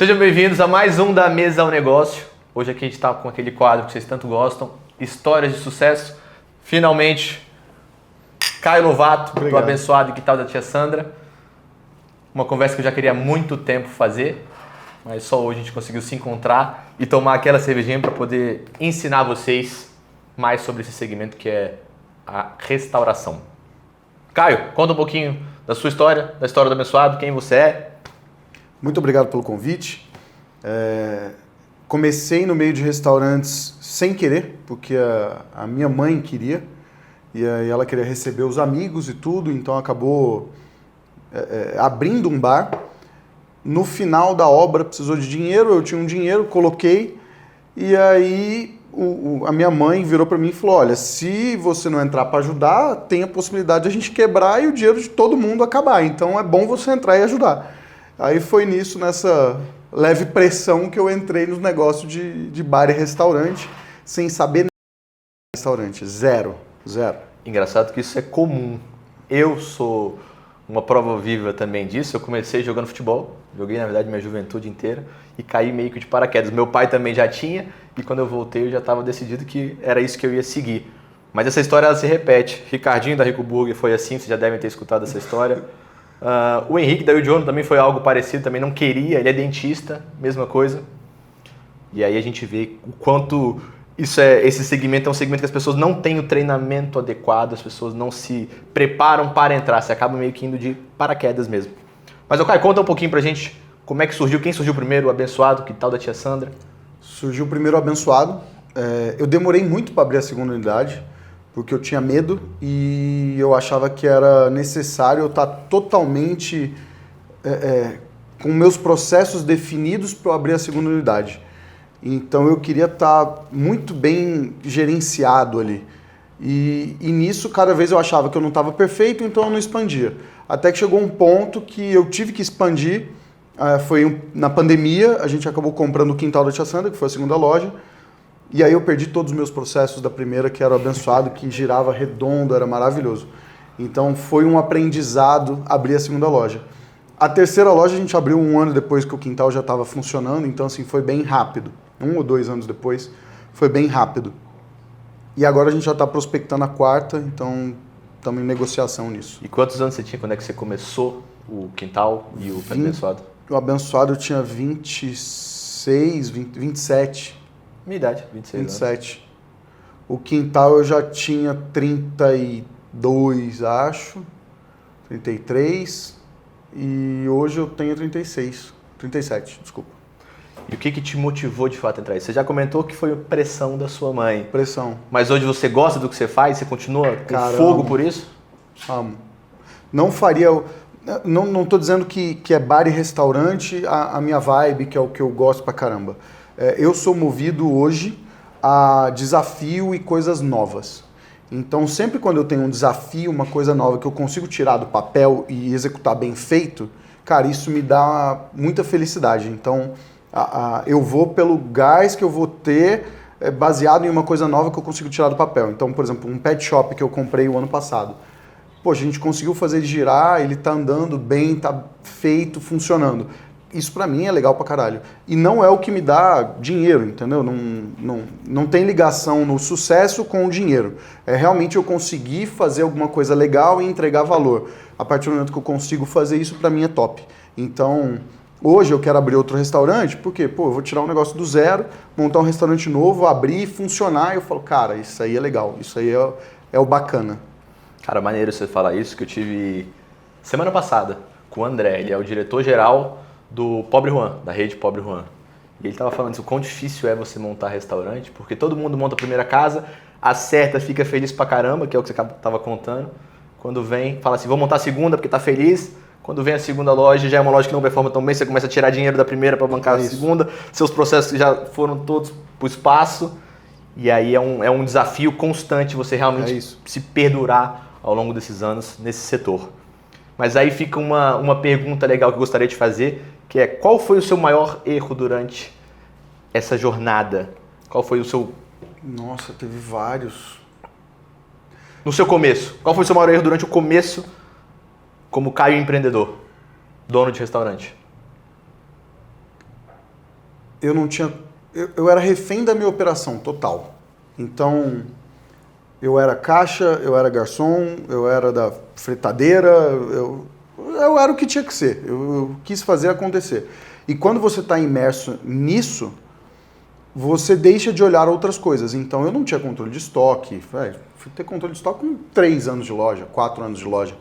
Sejam bem-vindos a mais um da Mesa ao Negócio. Hoje aqui a gente está com aquele quadro que vocês tanto gostam, Histórias de Sucesso. Finalmente, Caio Lovato, do Abençoado e Que Tal da Tia Sandra. Uma conversa que eu já queria há muito tempo fazer, mas só hoje a gente conseguiu se encontrar e tomar aquela cervejinha para poder ensinar vocês mais sobre esse segmento que é a restauração. Caio, conta um pouquinho da sua história, da história do Abençoado, quem você é. Muito obrigado pelo convite. Comecei no meio de restaurantes sem querer, porque a minha mãe queria, e aí ela queria receber os amigos e tudo, então acabou abrindo um bar. No final da obra precisou de dinheiro, eu tinha um dinheiro, coloquei, e aí a minha mãe virou para mim e falou, olha, se você não entrar para ajudar, tem a possibilidade de a gente quebrar e o dinheiro de todo mundo acabar, então é bom você entrar e ajudar. Aí foi nessa leve pressão que eu entrei nos negócios de bar e restaurante, sem saber nada de restaurante, zero. Engraçado que isso é comum. Eu sou uma prova viva também disso. Eu comecei jogando futebol, joguei na verdade minha juventude inteira e caí meio que de paraquedas. Meu pai também já tinha e quando eu voltei eu já estava decidido que era isso que eu ia seguir. Mas essa história ela se repete. Ricardinho da Rico Burger foi assim, vocês já devem ter escutado essa história. O Henrique da Jono também foi algo parecido, também não queria, ele é dentista, mesma coisa. E aí a gente vê o quanto esse segmento é um segmento que as pessoas não têm o treinamento adequado, as pessoas não se preparam para entrar, você acaba meio que indo de paraquedas mesmo. Mas, Caio, conta um pouquinho pra gente como é que surgiu, quem surgiu primeiro, o Abençoado, Que Tal da Tia Sandra? Surgiu primeiro o Abençoado. Eu demorei muito para abrir a segunda unidade, porque eu tinha medo e eu achava que era necessário eu estar totalmente com meus processos definidos para eu abrir a segunda unidade. Então eu queria estar muito bem gerenciado ali. E nisso, cada vez eu achava que eu não estava perfeito, então eu não expandia. Até que chegou um ponto que eu tive que expandir. Na pandemia, a gente acabou comprando o Quintal da Tia Sandra, que foi a segunda loja. E aí eu perdi todos os meus processos da primeira, que era o Abençoado, que girava redondo, era maravilhoso. Então foi um aprendizado abrir a segunda loja. A terceira loja a gente abriu 1 ano depois que o Quintal já estava funcionando, então assim, foi bem rápido. 1 ou 2 anos depois, foi bem rápido. E agora a gente já está prospectando a quarta, então estamos em negociação nisso. E quantos anos você tinha quando é que você começou o Quintal e o Abençoado? O Abençoado eu tinha 26, 27. Minha idade, 27 anos. O Quintal eu já tinha 32, acho, 33, e hoje eu tenho 37, desculpa. E o que te motivou de fato a entrar? Você já comentou que foi pressão da sua mãe. Pressão. Mas hoje você gosta do que você faz? Você continua com fogo por isso? Amo. Não faria... Não estou dizendo que é bar e restaurante a minha vibe, que é o que eu gosto pra caramba. Eu sou movido hoje a desafio e coisas novas. Então, sempre quando eu tenho um desafio, uma coisa nova que eu consigo tirar do papel e executar bem feito, cara, isso me dá muita felicidade. Então, eu vou pelo gás que eu vou ter baseado em uma coisa nova que eu consigo tirar do papel. Então, por exemplo, um pet shop que eu comprei o ano passado. Poxa, a gente conseguiu fazer ele girar, ele tá andando bem, tá feito, funcionando. Isso pra mim é legal pra caralho. E não é o que me dá dinheiro, entendeu? Não tem ligação no sucesso com o dinheiro. É realmente eu conseguir fazer alguma coisa legal e entregar valor. A partir do momento que eu consigo fazer isso, pra mim é top. Então, hoje eu quero abrir outro restaurante, porque, eu vou tirar um negócio do zero, montar um restaurante novo, abrir, funcionar, e eu falo, cara, isso aí é legal, isso aí é o bacana. Cara, maneiro você falar isso, que eu tive semana passada com o André, ele é o diretor-geral do Pobre Juan, da rede Pobre Juan. E ele estava falando isso, o quão difícil é você montar restaurante, porque todo mundo monta a primeira casa, acerta, fica feliz pra caramba, que é o que você estava contando. Quando vem, fala assim, vou montar a segunda porque tá feliz. Quando vem a segunda loja, já é uma loja que não performa tão bem, você começa a tirar dinheiro da primeira para bancar a segunda, seus processos já foram todos pro espaço. E aí é um desafio constante você realmente se perdurar ao longo desses anos nesse setor. Mas aí fica uma pergunta legal que eu gostaria de fazer, que é qual foi o seu maior erro durante essa jornada? Qual foi o seu... Nossa, teve vários. No seu começo, qual foi o seu maior erro durante o começo como Caio empreendedor, dono de restaurante? eu não tinha... Eu era refém da minha operação total. Então, eu era caixa, eu era garçom, eu era da fritadeira, eu era o que tinha que ser. Eu quis fazer acontecer. E quando você está imerso nisso, você deixa de olhar outras coisas. Então, eu não tinha controle de estoque. Fui ter controle de estoque com 3 anos de loja, 4 anos de loja.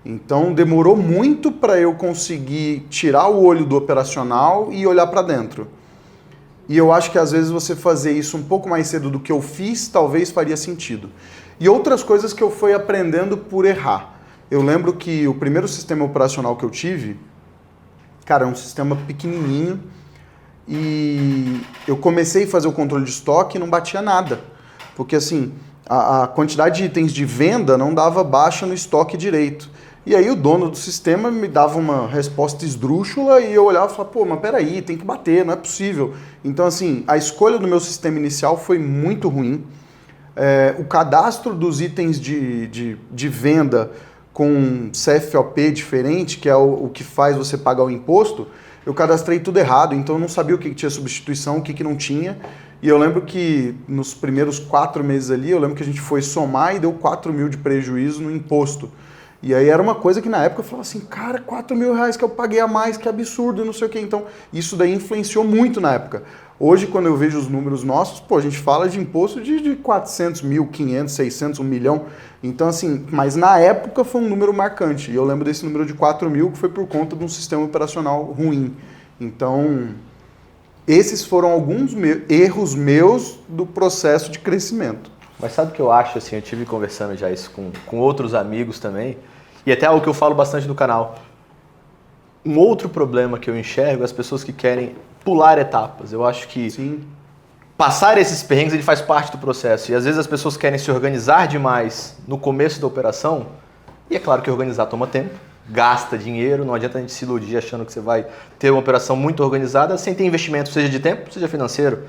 Então, demorou muito para eu conseguir tirar o olho do operacional e olhar para dentro. E eu acho que às vezes você fazer isso um pouco mais cedo do que eu fiz, talvez faria sentido. E outras coisas que eu fui aprendendo por errar. Eu lembro que o primeiro sistema operacional que eu tive, cara, é um sistema pequenininho, e eu comecei a fazer o controle de estoque e não batia nada. Porque assim, a quantidade de itens de venda não dava baixa no estoque direito. E aí o dono do sistema me dava uma resposta esdrúxula e eu olhava e falava, pô, mas peraí, tem que bater, não é possível. Então assim, a escolha do meu sistema inicial foi muito ruim. O cadastro dos itens de venda com CFOP diferente, que é o que faz você pagar o imposto, eu cadastrei tudo errado, então eu não sabia o que tinha substituição, o que não tinha. E eu lembro que nos primeiros 4 meses ali, eu lembro que a gente foi somar e deu 4 mil de prejuízo no imposto. E aí era uma coisa que na época eu falava assim, cara, 4 mil reais que eu paguei a mais, que absurdo, e não sei o quê. Então isso daí influenciou muito na época. Hoje, quando eu vejo os números nossos, pô, a gente fala de imposto de 400 mil, 500, 600, 1 milhão. Então assim, mas na época foi um número marcante. E eu lembro desse número de 4 mil que foi por conta de um sistema operacional ruim. Então, esses foram alguns erros meus do processo de crescimento. Mas sabe o que eu acho, assim, eu tive conversando já isso com outros amigos também, e até algo que eu falo bastante no canal. Um outro problema que eu enxergo é as pessoas que querem pular etapas. Eu acho que Sim. Passar esses perrengues ele faz parte do processo. E às vezes as pessoas querem se organizar demais no começo da operação, e é claro que organizar toma tempo, gasta dinheiro, não adianta a gente se iludir achando que você vai ter uma operação muito organizada sem ter investimento, seja de tempo, seja financeiro.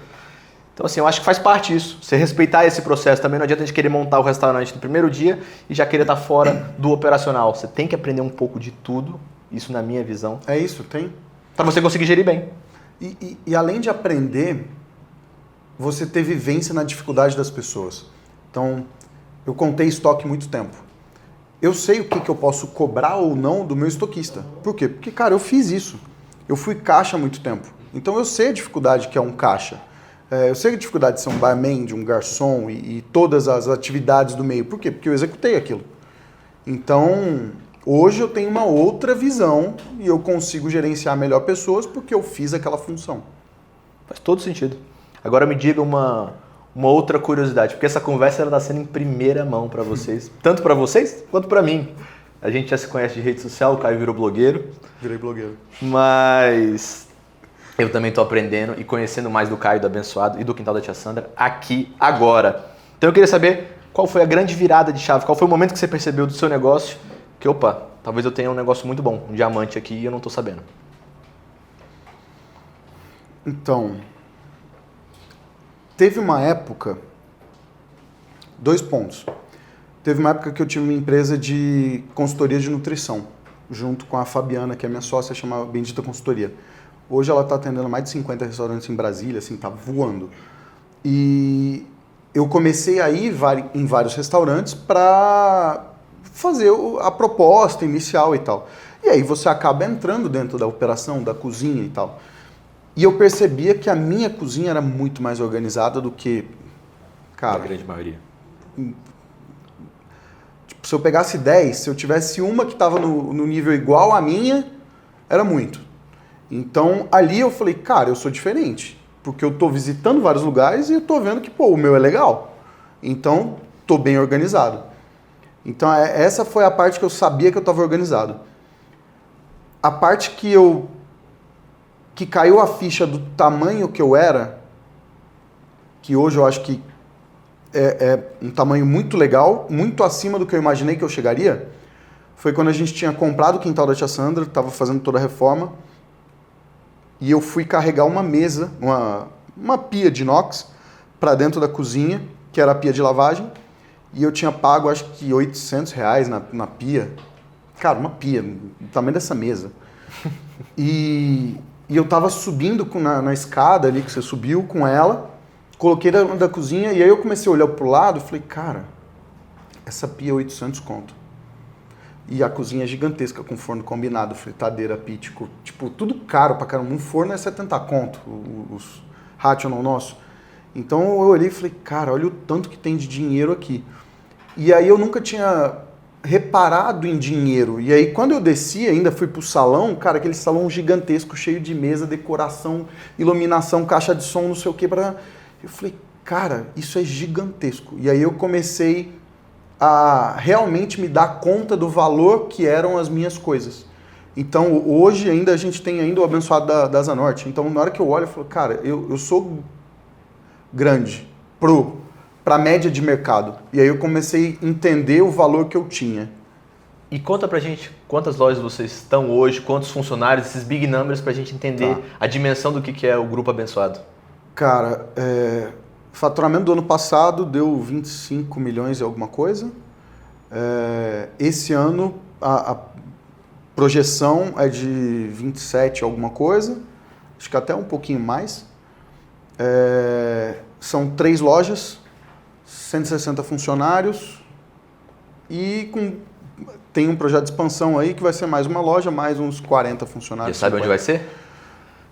Então, assim, eu acho que faz parte isso. Você respeitar esse processo também. Não adianta a gente querer montar o restaurante no primeiro dia e já querer estar fora do operacional. Você tem que aprender um pouco de tudo, isso na minha visão. É isso, tem. Para você conseguir gerir bem. E além de aprender, você ter vivência na dificuldade das pessoas. Então, eu contei estoque muito tempo. Eu sei o que eu posso cobrar ou não do meu estoquista. Por quê? Porque, cara, eu fiz isso. Eu fui caixa há muito tempo. Então, eu sei a dificuldade que é um caixa. Eu sei a dificuldade de ser um barman, de um garçom e todas as atividades do meio. Por quê? Porque eu executei aquilo. Então, hoje eu tenho uma outra visão e eu consigo gerenciar melhor pessoas porque eu fiz aquela função. Faz todo sentido. Agora me diga uma outra curiosidade, porque essa conversa está sendo em primeira mão para vocês, tanto para vocês quanto para mim. A gente já se conhece de rede social, o Caio virou blogueiro. Virei blogueiro. Mas eu também estou aprendendo e conhecendo mais do Caio, do Abençoado e do Quintal da Tia Sandra aqui agora. Então eu queria saber qual foi a grande virada de chave, qual foi o momento que você percebeu do seu negócio que, opa, talvez eu tenha um negócio muito bom, um diamante aqui e eu não estou sabendo. Então, teve uma época, 2 pontos. Teve uma época que eu tive uma empresa de consultoria de nutrição, junto com a Fabiana, que é minha sócia, chama Bendita Consultoria. Hoje ela está atendendo mais de 50 restaurantes em Brasília, assim, tá voando. E eu comecei a ir em vários restaurantes para fazer a proposta inicial e tal. E aí você acaba entrando dentro da operação, da cozinha e tal. E eu percebia que a minha cozinha era muito mais organizada do que, cara... A grande maioria. Tipo, se eu pegasse 10, se eu tivesse uma que estava no nível igual à minha, era muito. Então, ali eu falei, cara, eu sou diferente. Porque eu tô visitando vários lugares e eu tô vendo que, pô, o meu é legal. Então, tô bem organizado. Então, essa foi a parte que eu sabia que eu estava organizado. A parte que caiu a ficha do tamanho que eu era, que hoje eu acho que é um tamanho muito legal, muito acima do que eu imaginei que eu chegaria, foi quando a gente tinha comprado o Quintal da Tia Sandra, estava fazendo toda a reforma, e eu fui carregar uma mesa, uma pia de inox, para dentro da cozinha, que era a pia de lavagem, e eu tinha pago acho que R$800 na pia. Cara, uma pia, do tamanho dessa mesa. E E eu tava subindo na escada ali, que você subiu com ela, coloquei da cozinha, e aí eu comecei a olhar pro lado e falei, cara, essa pia é 800 conto. E a cozinha é gigantesca, com forno combinado, fritadeira, pítico, tipo, tudo caro pra caramba. Um forno é 70 conto, os Rational nosso. Então eu olhei e falei, cara, olha o tanto que tem de dinheiro aqui. E aí eu nunca tinha reparado em dinheiro. E aí quando eu desci, ainda fui pro salão, cara, aquele salão gigantesco, cheio de mesa, decoração, iluminação, caixa de som, não sei o que. Eu falei, cara, isso é gigantesco. E aí eu comecei a realmente me dar conta do valor que eram as minhas coisas. Então hoje ainda a gente tem ainda o abençoado da Zanorte. Então na hora que eu olho, eu falo, cara, eu sou grande para a média de mercado. E aí eu comecei a entender o valor que eu tinha. E conta pra gente quantas lojas vocês estão hoje, quantos funcionários, esses big numbers, pra gente entender a dimensão do que é o Grupo Abençoado. Cara, faturamento do ano passado deu 25 milhões e alguma coisa. Esse ano a projeção é de 27 alguma coisa, acho que até um pouquinho mais. São 3 lojas, 160 funcionários e tem um projeto de expansão aí que vai ser mais uma loja, mais uns 40 funcionários. Já sabe onde vai ser?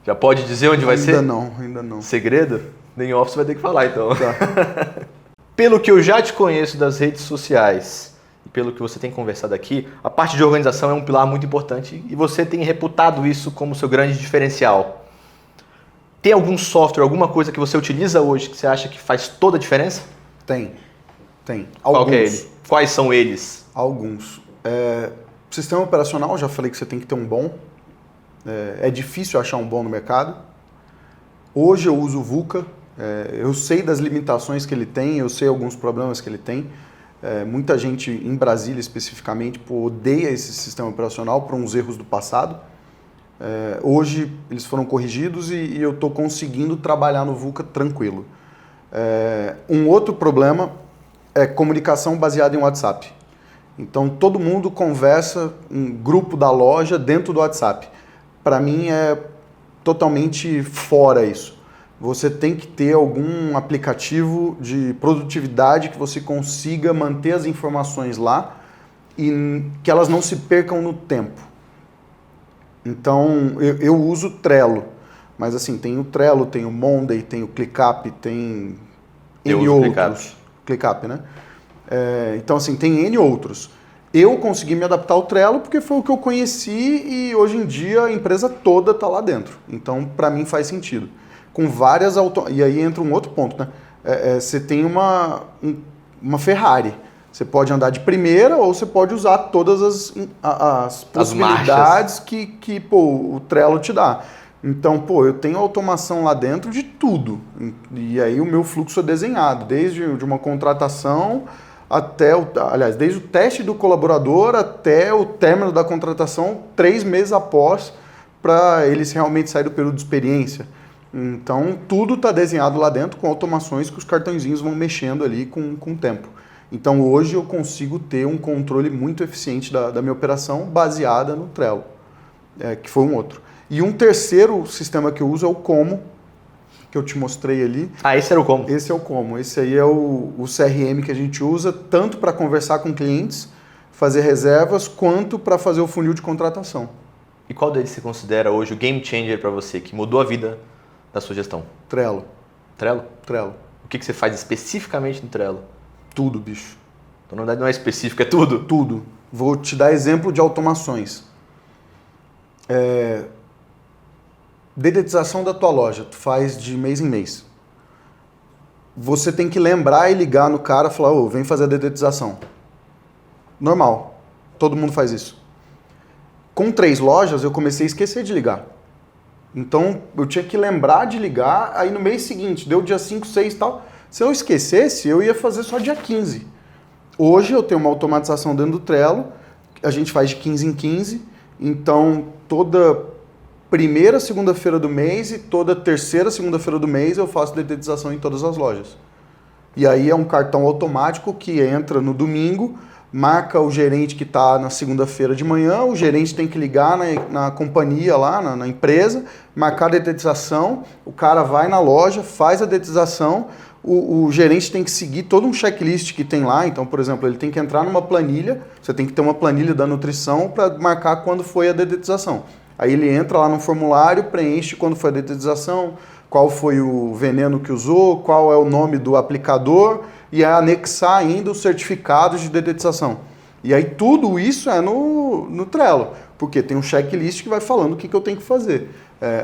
Já pode dizer onde vai ser? Ainda não. Segredo? Nem office vai ter que falar então. Tá. Pelo que eu já te conheço das redes sociais e pelo que você tem conversado aqui, a parte de organização é um pilar muito importante e você tem reputado isso como seu grande diferencial. Tem algum software, alguma coisa que você utiliza hoje que você acha que faz toda a diferença? Tem. Qual que é ele? Quais são eles? Alguns. Sistema operacional, já falei que você tem que ter um bom. É difícil achar um bom no mercado. Hoje eu uso o VUCA. Eu sei das limitações que ele tem, eu sei alguns problemas que ele tem. Muita gente em Brasília especificamente odeia esse sistema operacional por uns erros do passado. Hoje eles foram corrigidos e eu estou conseguindo trabalhar no VUCA tranquilo. Um outro problema é comunicação baseada em WhatsApp. Então todo mundo conversa em grupo da loja dentro do WhatsApp. Para mim é totalmente fora isso. Você tem que ter algum aplicativo de produtividade que você consiga manter as informações lá e que elas não se percam no tempo. Então eu uso o Trello, mas assim, tem o Trello, tem o Monday, tem o ClickUp, tem N outros. ClickUp, né? Então assim, tem N outros. Eu consegui me adaptar ao Trello porque foi o que eu conheci e hoje em dia a empresa toda está lá dentro. Então, para mim faz sentido. Com várias E aí entra um outro ponto, né? Você tem uma Ferrari. Você pode andar de primeira ou você pode usar todas as possibilidades que o Trello te dá. Então, eu tenho automação lá dentro de tudo. E aí o meu fluxo é desenhado, desde uma contratação até desde o teste do colaborador até o término da contratação, 3 meses após, para eles realmente saírem do período de experiência. Então, tudo está desenhado lá dentro com automações que os cartõezinhos vão mexendo ali com o tempo. Então, hoje eu consigo ter um controle muito eficiente da minha operação baseada no Trello, que foi um outro. E um terceiro sistema que eu uso é o Como, que eu te mostrei ali. Esse era o Como? Esse é o Como. Esse aí é o CRM que a gente usa tanto para conversar com clientes, fazer reservas, quanto para fazer o funil de contratação. E qual deles você considera hoje o game changer para você, que mudou a vida da sua gestão? Trello. Trello? Trello. O que você faz especificamente no Trello? Tudo, bicho. Então, na verdade, não é específico, é tudo? Tudo. Vou te dar exemplo de automações. Dedetização da tua loja, tu faz de mês em mês. Você tem que lembrar e ligar no cara e falar, vem fazer a dedetização. Normal. Todo mundo faz isso. Com 3 lojas, eu comecei a esquecer de ligar. Então, eu tinha que lembrar de ligar, aí no mês seguinte, deu dia 5, 6 e tal. Se eu esquecesse, eu ia fazer só dia 15. Hoje eu tenho uma automatização dentro do Trello, a gente faz de 15 em 15, então toda primeira segunda-feira do mês e toda terceira segunda-feira do mês eu faço dedetização em todas as lojas. E aí é um cartão automático que entra no domingo, marca o gerente que está na segunda-feira de manhã, o gerente tem que ligar na companhia lá, na empresa, marcar a dedetização, o cara vai na loja, faz a dedetização, o gerente tem que seguir todo um checklist que tem lá, então, por exemplo, ele tem que entrar numa planilha, você tem que ter uma planilha da nutrição para marcar quando foi a dedetização. Aí ele entra lá no formulário, preenche quando foi a dedetização, qual foi o veneno que usou, qual é o nome do aplicador e anexar ainda os certificados de dedetização. E aí tudo isso é no Trello, porque tem um checklist que vai falando o que eu tenho que fazer.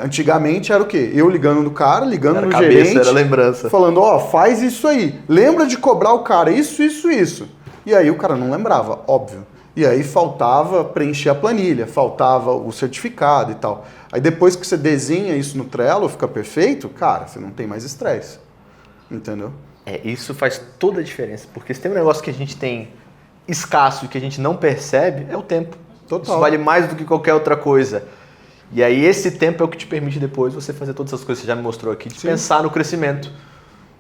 Antigamente era o quê? Eu ligando no cara, ligando no gerente, era lembrança. falando, faz isso aí, lembra de cobrar o cara isso. E aí o cara não lembrava, óbvio. E aí faltava preencher a planilha, faltava o certificado e tal. Aí depois que você desenha isso no Trello, fica perfeito, cara, você não tem mais estresse. Entendeu? Isso faz toda a diferença, porque se tem um negócio que a gente tem escasso e que a gente não percebe, é o tempo. Total. Isso vale mais do que qualquer outra coisa. E aí esse tempo é o que te permite depois você fazer todas essas coisas que você já me mostrou aqui, de pensar no crescimento.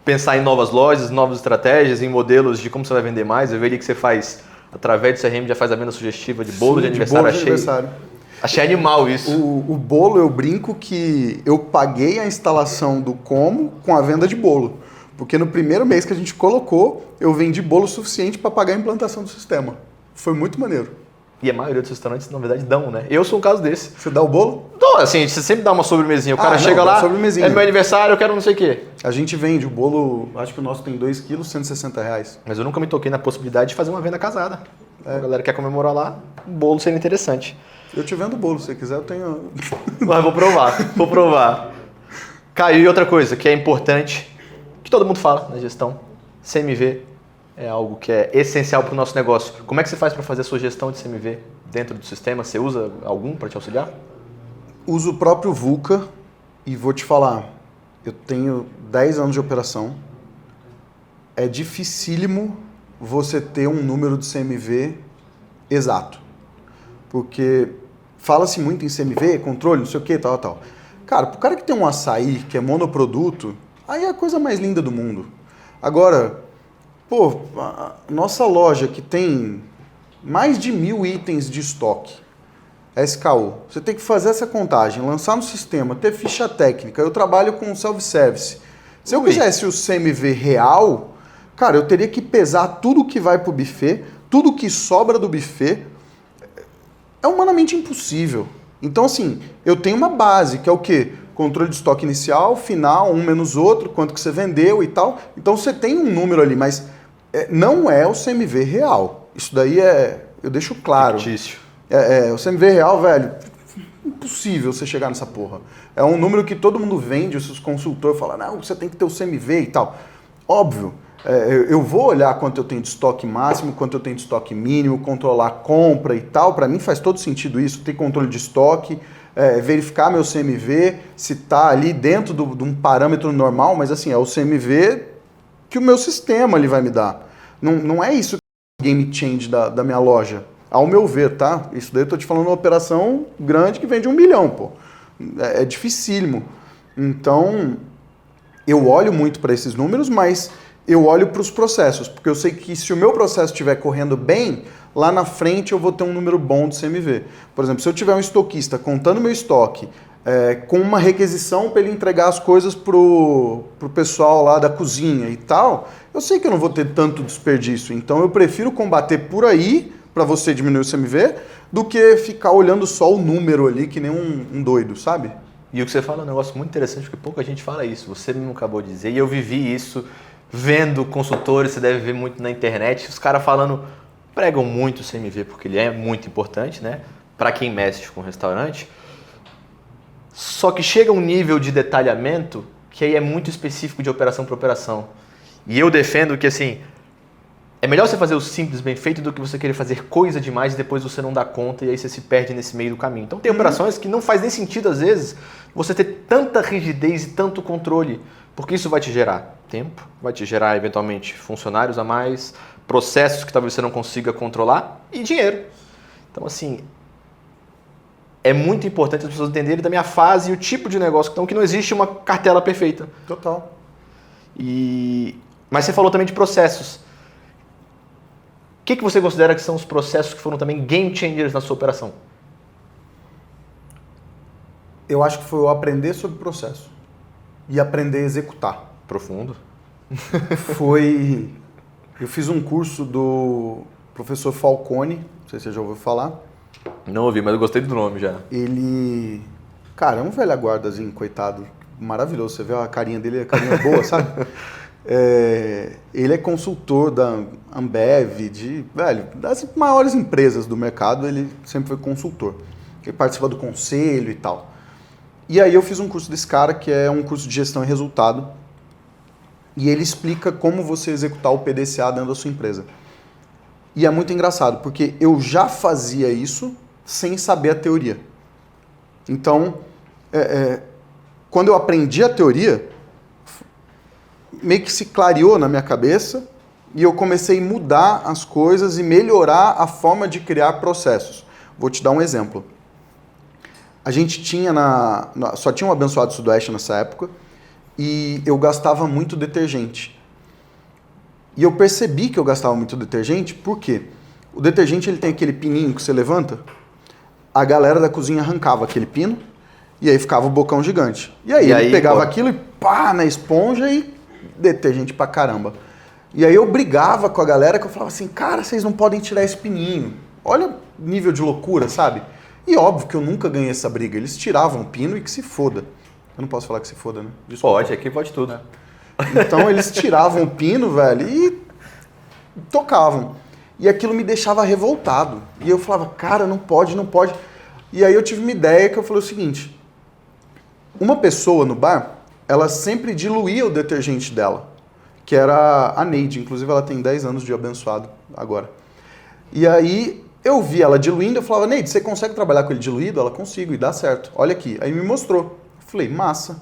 Pensar em novas lojas, novas estratégias, em modelos de como você vai vender mais. Eu vejo que você faz, através do CRM, já faz a venda sugestiva de bolo de aniversário. Achei animal isso. O bolo, eu brinco que eu paguei a instalação do Como com a venda de bolo. Porque no primeiro mês que a gente colocou, eu vendi bolo suficiente para pagar a implantação do sistema. Foi muito maneiro. E a maioria dos restaurantes, na verdade, dão, né? Eu sou um caso desse. Você dá o bolo? Então, assim, você sempre dá uma sobremesinha. O cara chega lá, é meu aniversário, eu quero não sei o quê. A gente vende o bolo, acho que o nosso tem 2 quilos, R$160. Mas eu nunca me toquei na possibilidade de fazer uma venda casada. A galera quer comemorar lá, um bolo seria interessante. Eu te vendo bolo, se você quiser, eu tenho... Mas vou provar. Caio, e outra coisa que é importante, que todo mundo fala na gestão, CMV é algo que é essencial para o nosso negócio. Como é que você faz para fazer a sua gestão de CMV dentro do sistema? Você usa algum para te auxiliar? Uso o próprio VUCA e vou te falar, eu tenho 10 anos de operação, é dificílimo você ter um número de CMV exato. Porque fala-se muito em CMV, controle, não sei o que, tal. Cara, pro cara que tem um açaí, que é monoproduto, aí é a coisa mais linda do mundo. Agora, a nossa loja que tem mais de 1.000 itens de estoque, SKU, você tem que fazer essa contagem, lançar no sistema, ter ficha técnica. Eu trabalho com self-service. Se eu quisesse o CMV real, cara, eu teria que pesar tudo que vai pro buffet, tudo que sobra do buffet. É humanamente impossível. Então, assim, eu tenho uma base, que é o quê? Controle de estoque inicial, final, um menos outro, quanto que você vendeu e tal. Então, você tem um número ali, mas não é o CMV real. Isso daí eu deixo claro. Fictício. O CMV real, velho, impossível você chegar nessa porra. É um número que todo mundo vende, os consultores falam, não, você tem que ter o CMV e tal. Óbvio. Eu vou olhar quanto eu tenho de estoque máximo, quanto eu tenho de estoque mínimo, controlar a compra e tal. Para mim faz todo sentido isso, ter controle de estoque, verificar meu CMV, se está ali dentro de um parâmetro normal, mas assim, é o CMV que o meu sistema ali vai me dar. Não é isso que é o game change da minha loja, ao meu ver, tá? Isso daí eu tô te falando uma operação grande que vende 1 milhão, pô. É dificílimo. Então, eu olho muito para esses números, mas eu olho para os processos, porque eu sei que se o meu processo estiver correndo bem, lá na frente eu vou ter um número bom de CMV. Por exemplo, se eu tiver um estoquista contando meu estoque, com uma requisição para ele entregar as coisas pro pessoal lá da cozinha e tal, eu sei que eu não vou ter tanto desperdício. Então eu prefiro combater por aí, para você diminuir o CMV, do que ficar olhando só o número ali, que nem um doido, sabe? E o que você fala é um negócio muito interessante, porque pouca gente fala isso. Você mesmo acabou de dizer, e eu vivi isso vendo consultores, você deve ver muito na internet, os caras falando, pregam muito o CMV, porque ele é muito importante, né? Para quem mexe com restaurante. Só que chega um nível de detalhamento que aí é muito específico de operação para operação. E eu defendo que, assim, é melhor você fazer o simples bem feito do que você querer fazer coisa demais e depois você não dá conta e aí você se perde nesse meio do caminho. Então tem operações que não faz nem sentido, às vezes, você ter tanta rigidez e tanto controle, porque isso vai te gerar tempo, vai te gerar, eventualmente, funcionários a mais, processos que talvez você não consiga controlar e dinheiro. Então, assim, é muito importante as pessoas entenderem da minha fase e o tipo de negócio, então que não existe uma cartela perfeita. Total. Mas você falou também de processos. que você considera que são os processos que foram também game changers na sua operação? Eu acho que foi eu aprender sobre o processo e aprender a executar. Profundo. Eu fiz um curso do professor Falcone, não sei se você já ouviu falar. Não ouvi, mas eu gostei do nome já. Ele, cara, é um velho guardazinho, coitado, maravilhoso. Você vê a carinha dele, a carinha boa, sabe? Ele é consultor da Ambev, das maiores empresas do mercado, ele sempre foi consultor. Ele participa do conselho e tal. E aí eu fiz um curso desse cara, que é um curso de gestão e resultado, e ele explica como você executar o PDCA dentro da sua empresa. E é muito engraçado, porque eu já fazia isso sem saber a teoria. Então, quando eu aprendi a teoria, meio que se clareou na minha cabeça e eu comecei a mudar as coisas e melhorar a forma de criar processos. Vou te dar um exemplo. A gente tinha só tinha um Abençoado Sudoeste nessa época e eu gastava muito detergente. E eu percebi que eu gastava muito detergente, por quê? O detergente ele tem aquele pininho que você levanta, a galera da cozinha arrancava aquele pino e aí ficava o bocão gigante. E aí ele pegava aquilo e pá, na esponja e detergente pra caramba. E aí eu brigava com a galera que eu falava assim, cara, vocês não podem tirar esse pininho. Olha o nível de loucura, sabe? E óbvio que eu nunca ganhei essa briga. Eles tiravam o pino e que se foda. Eu não posso falar que se foda, né? Desculpa. Pode, aqui pode tudo. Então eles tiravam o pino, velho, e tocavam. E aquilo me deixava revoltado. E eu falava, cara, não pode, não pode. E aí eu tive uma ideia que eu falei o seguinte, uma pessoa no bar, ela sempre diluía o detergente dela, que era a Neide, inclusive ela tem 10 anos de Abençoado agora. E aí eu vi ela diluindo, eu falava, Neide, você consegue trabalhar com ele diluído? Ela, consigo, e dá certo. Olha aqui. Aí me mostrou. Falei, massa.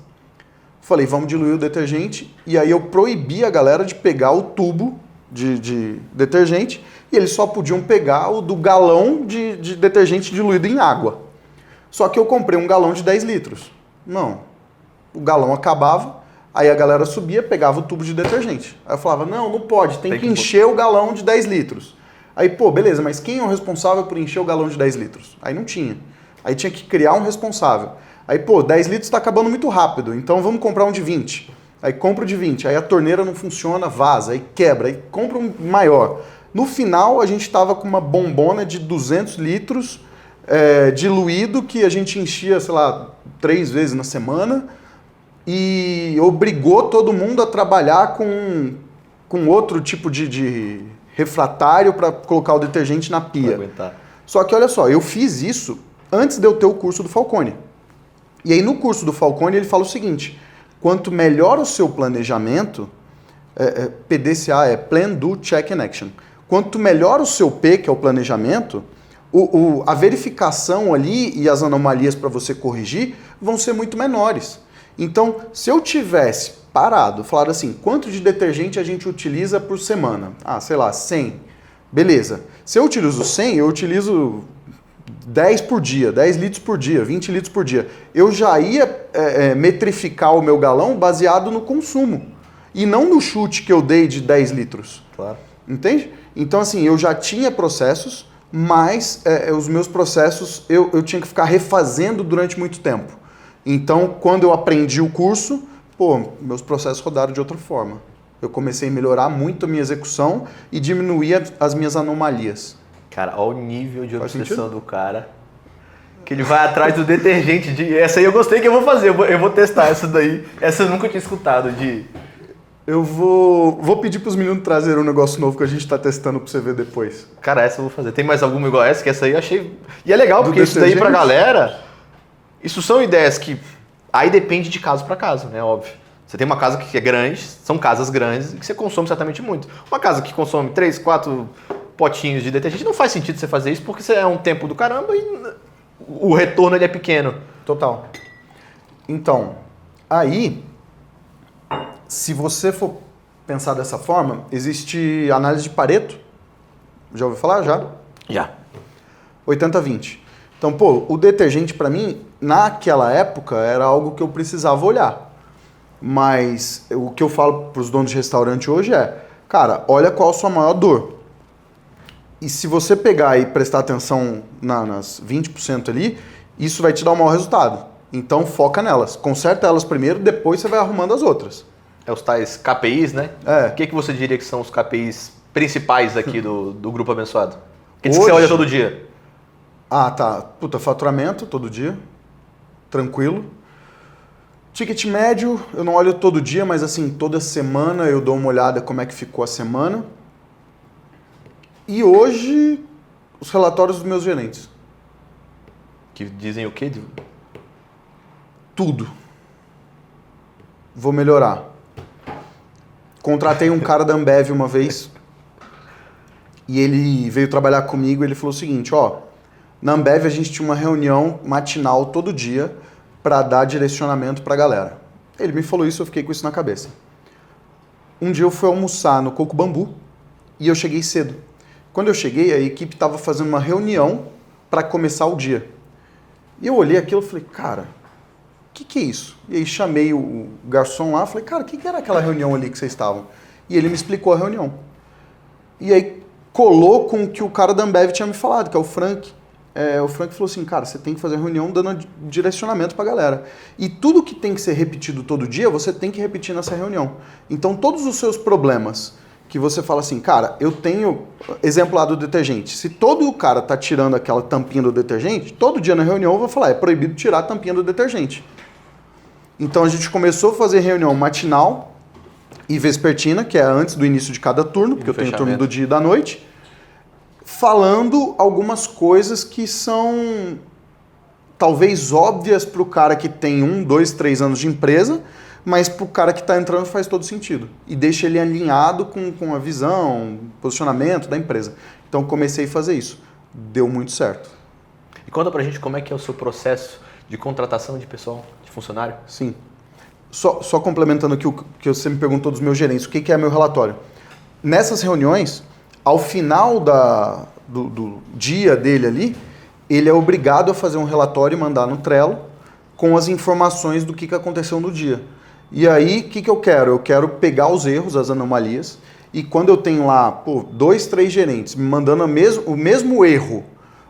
Falei, vamos diluir o detergente. E aí eu proibi a galera de pegar o tubo de detergente e eles só podiam pegar o do galão de detergente diluído em água. Só que eu comprei um galão de 10 litros. Não. O galão acabava, aí a galera subia, pegava o tubo de detergente. Aí eu falava, não pode, tem que encher o galão de 10 litros. Aí, pô, beleza, mas quem é o responsável por encher o galão de 10 litros? Aí não tinha. Aí tinha que criar um responsável. Aí, pô, 10 litros está acabando muito rápido, então vamos comprar um de 20. Aí compra o de 20, aí a torneira não funciona, vaza, aí quebra, aí compra um maior. No final, a gente estava com uma bombona de 200 litros diluído que a gente enchia, sei lá, 3 vezes na semana e obrigou todo mundo a trabalhar com outro tipo de refratário para colocar o detergente na pia. Só que olha só, eu fiz isso antes de eu ter o curso do Falcone. E aí no curso do Falcone ele fala o seguinte, quanto melhor o seu planejamento, PDCA é Plan, Do, Check and Action. Quanto melhor o seu P, que é o planejamento, a verificação ali e as anomalias para você corrigir vão ser muito menores. Então, se eu tivesse parado, falado assim, quanto de detergente a gente utiliza por semana? Ah, sei lá, 100. Beleza. Se eu utilizo 100, eu utilizo 10 por dia, 10 litros por dia, 20 litros por dia. Eu já ia metrificar o meu galão baseado no consumo. E não no chute que eu dei de 10 litros. Claro. Entende? Então, assim, eu já tinha processos, mas os meus processos eu tinha que ficar refazendo durante muito tempo. Então, quando eu aprendi o curso, meus processos rodaram de outra forma. Eu comecei a melhorar muito a minha execução e diminuir as minhas anomalias. Cara, olha o nível de obsessão do cara. Que ele vai atrás do detergente. Essa aí eu gostei que eu vou fazer. Eu vou testar essa daí. Essa eu nunca tinha escutado. Eu vou pedir pros meninos trazerem um negócio novo que a gente tá testando pra você ver depois. Cara, essa eu vou fazer. Tem mais alguma igual essa? Que essa aí eu achei... E é legal, porque isso daí pra galera... Isso são ideias que... Aí depende de caso pra caso, né? Óbvio. Você tem uma casa que é grande, são casas grandes, e que você consome certamente muito. Uma casa que consome 3, 4 potinhos de detergente, não faz sentido você fazer isso, porque você é um tempo do caramba e o retorno ele é pequeno. Total. Então, aí, se você for pensar dessa forma, existe análise de Pareto. Já ouviu falar? Já? 80-20. Então, o detergente para mim, naquela época, era algo que eu precisava olhar. Mas o que eu falo para os donos de restaurante hoje é, cara, olha qual a sua maior dor. E se você pegar e prestar atenção nas 20% ali, isso vai te dar o maior resultado. Então foca nelas. Conserta elas primeiro, depois você vai arrumando as outras. É os tais KPIs, né? É. O que você diria que são os KPIs principais aqui do Grupo Abençoado? O que Hoje- você olha todo dia? Ah, tá. Puta, faturamento todo dia. Tranquilo. Ticket médio, eu não olho todo dia, mas assim, toda semana eu dou uma olhada como é que ficou a semana. E hoje, os relatórios dos meus gerentes. Que dizem o quê? Tudo. Vou melhorar. Contratei um cara da Ambev uma vez e ele veio trabalhar comigo e ele falou o seguinte, ó, na Ambev a gente tinha uma reunião matinal todo dia para dar direcionamento para a galera. Ele me falou isso, eu fiquei com isso na cabeça. Um dia eu fui almoçar no Coco Bambu e eu cheguei cedo. Quando eu cheguei, a equipe estava fazendo uma reunião para começar o dia. E eu olhei aquilo e falei, cara, o que é isso? E aí chamei o garçom lá, falei, cara, o que era aquela reunião ali que vocês estavam? E ele me explicou a reunião. E aí colou com o que o cara da Ambev tinha me falado, que é o Frank. O Frank falou assim, cara, você tem que fazer reunião dando direcionamento pra galera. E tudo que tem que ser repetido todo dia, você tem que repetir nessa reunião. Então todos os seus problemas que você fala assim, cara, eu tenho, exemplo lá do detergente, se todo o cara tá tirando aquela tampinha do detergente, todo dia na reunião eu vou falar, é proibido tirar a tampinha do detergente. Então a gente começou a fazer reunião matinal e vespertina, que é antes do início de cada turno, porque eu tenho turno do dia e da noite, falando algumas coisas que são talvez óbvias para o cara que tem 1, 2, 3 anos de empresa, mas para o cara que está entrando faz todo sentido. E deixa ele alinhado com a visão, posicionamento da empresa. Então comecei a fazer isso. Deu muito certo. E conta pra gente como é que é o seu processo de contratação de pessoal, de funcionário. Sim. Só complementando aqui o que você me perguntou dos meus gerentes, o que é meu relatório? Nessas reuniões, ao final do dia dele ali, ele é obrigado a fazer um relatório e mandar no Trello com as informações do que aconteceu no dia. E aí, o que eu quero? Eu quero pegar os erros, as anomalias, e quando eu tenho lá 2, 3 gerentes me mandando o mesmo erro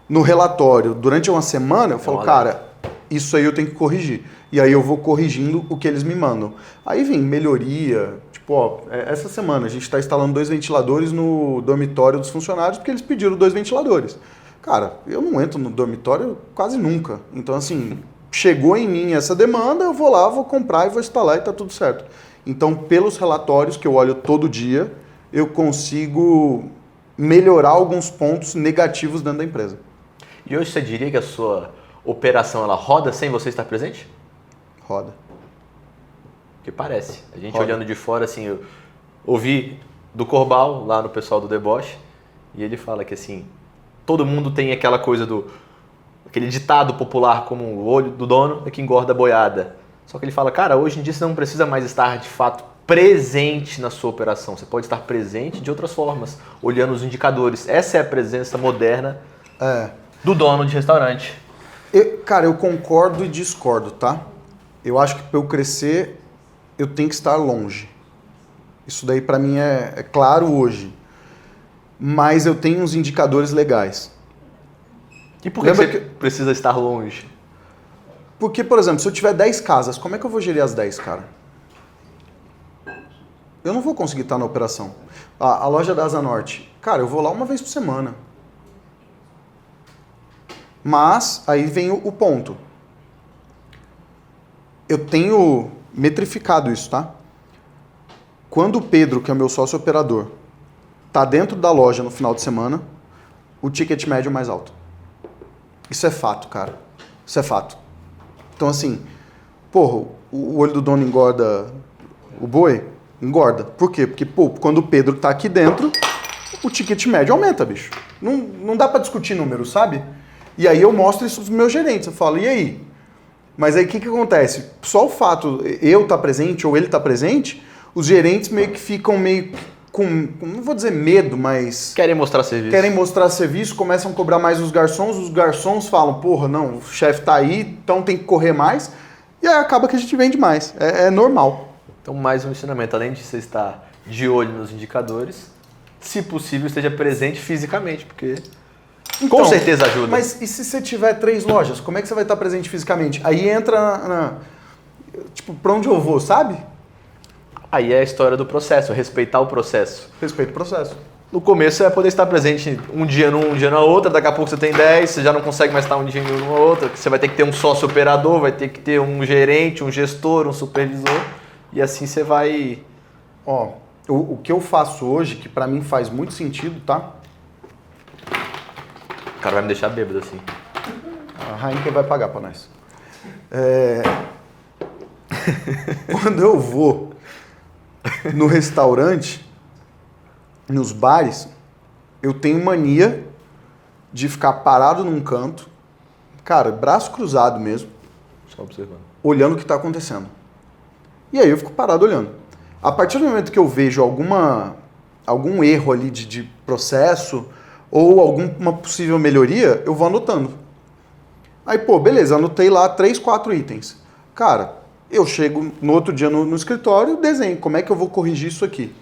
no relatório durante uma semana, eu falo, cara, isso aí eu tenho que corrigir. E aí eu vou corrigindo o que eles me mandam. Aí vem melhoria, tipo, essa semana a gente está instalando 2 ventiladores no dormitório dos funcionários porque eles pediram 2 ventiladores. Cara, eu não entro no dormitório quase nunca. Então, assim, chegou em mim essa demanda, eu vou lá, vou comprar e vou instalar e tá tudo certo. Então, pelos relatórios que eu olho todo dia, eu consigo melhorar alguns pontos negativos dentro da empresa. E hoje você diria que a sua operação ela roda sem você estar presente? Roda. Porque parece. A gente Roda. olhando de fora, assim, eu ouvi do Corbal, lá no pessoal do Deboche, e ele fala que, assim, todo mundo tem aquela coisa aquele ditado popular como o olho do dono é que engorda a boiada. Só que ele fala, cara, hoje em dia você não precisa mais estar, de fato, presente na sua operação. Você pode estar presente de outras formas, olhando os indicadores. Essa é a presença moderna do dono de restaurante. Cara, eu concordo e discordo, tá? Eu acho que para eu crescer, eu tenho que estar longe. Isso daí para mim é claro hoje. Mas eu tenho uns indicadores legais. E por que você precisa estar longe? Porque, por exemplo, se eu tiver 10 casas, como é que eu vou gerir as 10, cara? Eu não vou conseguir estar na operação. A loja da Asa Norte, cara, eu vou lá uma vez por semana. Mas aí vem o ponto. Eu tenho metrificado isso, tá? Quando o Pedro, que é o meu sócio operador, tá dentro da loja no final de semana, o ticket médio é mais alto. Isso é fato, cara. Isso é fato. Então, assim, porra, o olho do dono engorda o boi? Engorda. Por quê? Porque, quando o Pedro tá aqui dentro, o ticket médio aumenta, bicho. Não dá pra discutir número, sabe? E aí eu mostro isso pros meus gerentes. Eu falo, e aí? Mas aí o que acontece? Só o fato eu estar presente ou ele estar presente, os gerentes meio que ficam meio com, não vou dizer medo, mas... Querem mostrar serviço. Querem mostrar serviço, começam a cobrar mais os garçons falam, porra, não, o chefe tá aí, então tem que correr mais. E aí acaba que a gente vende mais. É normal. Então, mais um ensinamento. Além de você estar de olho nos indicadores, se possível, esteja presente fisicamente, porque Então, com certeza ajuda. Mas e se você tiver 3 lojas, como é que você vai estar presente fisicamente? Aí entra tipo, pra onde eu vou, sabe? Aí é a história do processo, respeitar o processo. Respeito o processo. No começo você vai poder estar presente um dia num, um dia na outra, daqui a pouco você tem 10, você já não consegue mais estar um dia numa outra, você vai ter que ter um sócio operador, vai ter que ter um gerente, um gestor, um supervisor, e assim você vai... Ó, o que eu faço hoje, que pra mim faz muito sentido, tá? O cara vai me deixar bêbado assim. A Heineken vai pagar pra nós. Quando eu vou no restaurante, nos bares, eu tenho mania de ficar parado num canto, cara, braço cruzado mesmo, Só observando. olhando o que está acontecendo. E aí eu fico parado olhando. A partir do momento que eu vejo algum erro ali de processo ou alguma possível melhoria, eu vou anotando. Aí, pô, beleza, anotei lá 3, 4 itens. Cara, eu chego no outro dia no escritório, desenho, como é que eu vou corrigir isso aqui?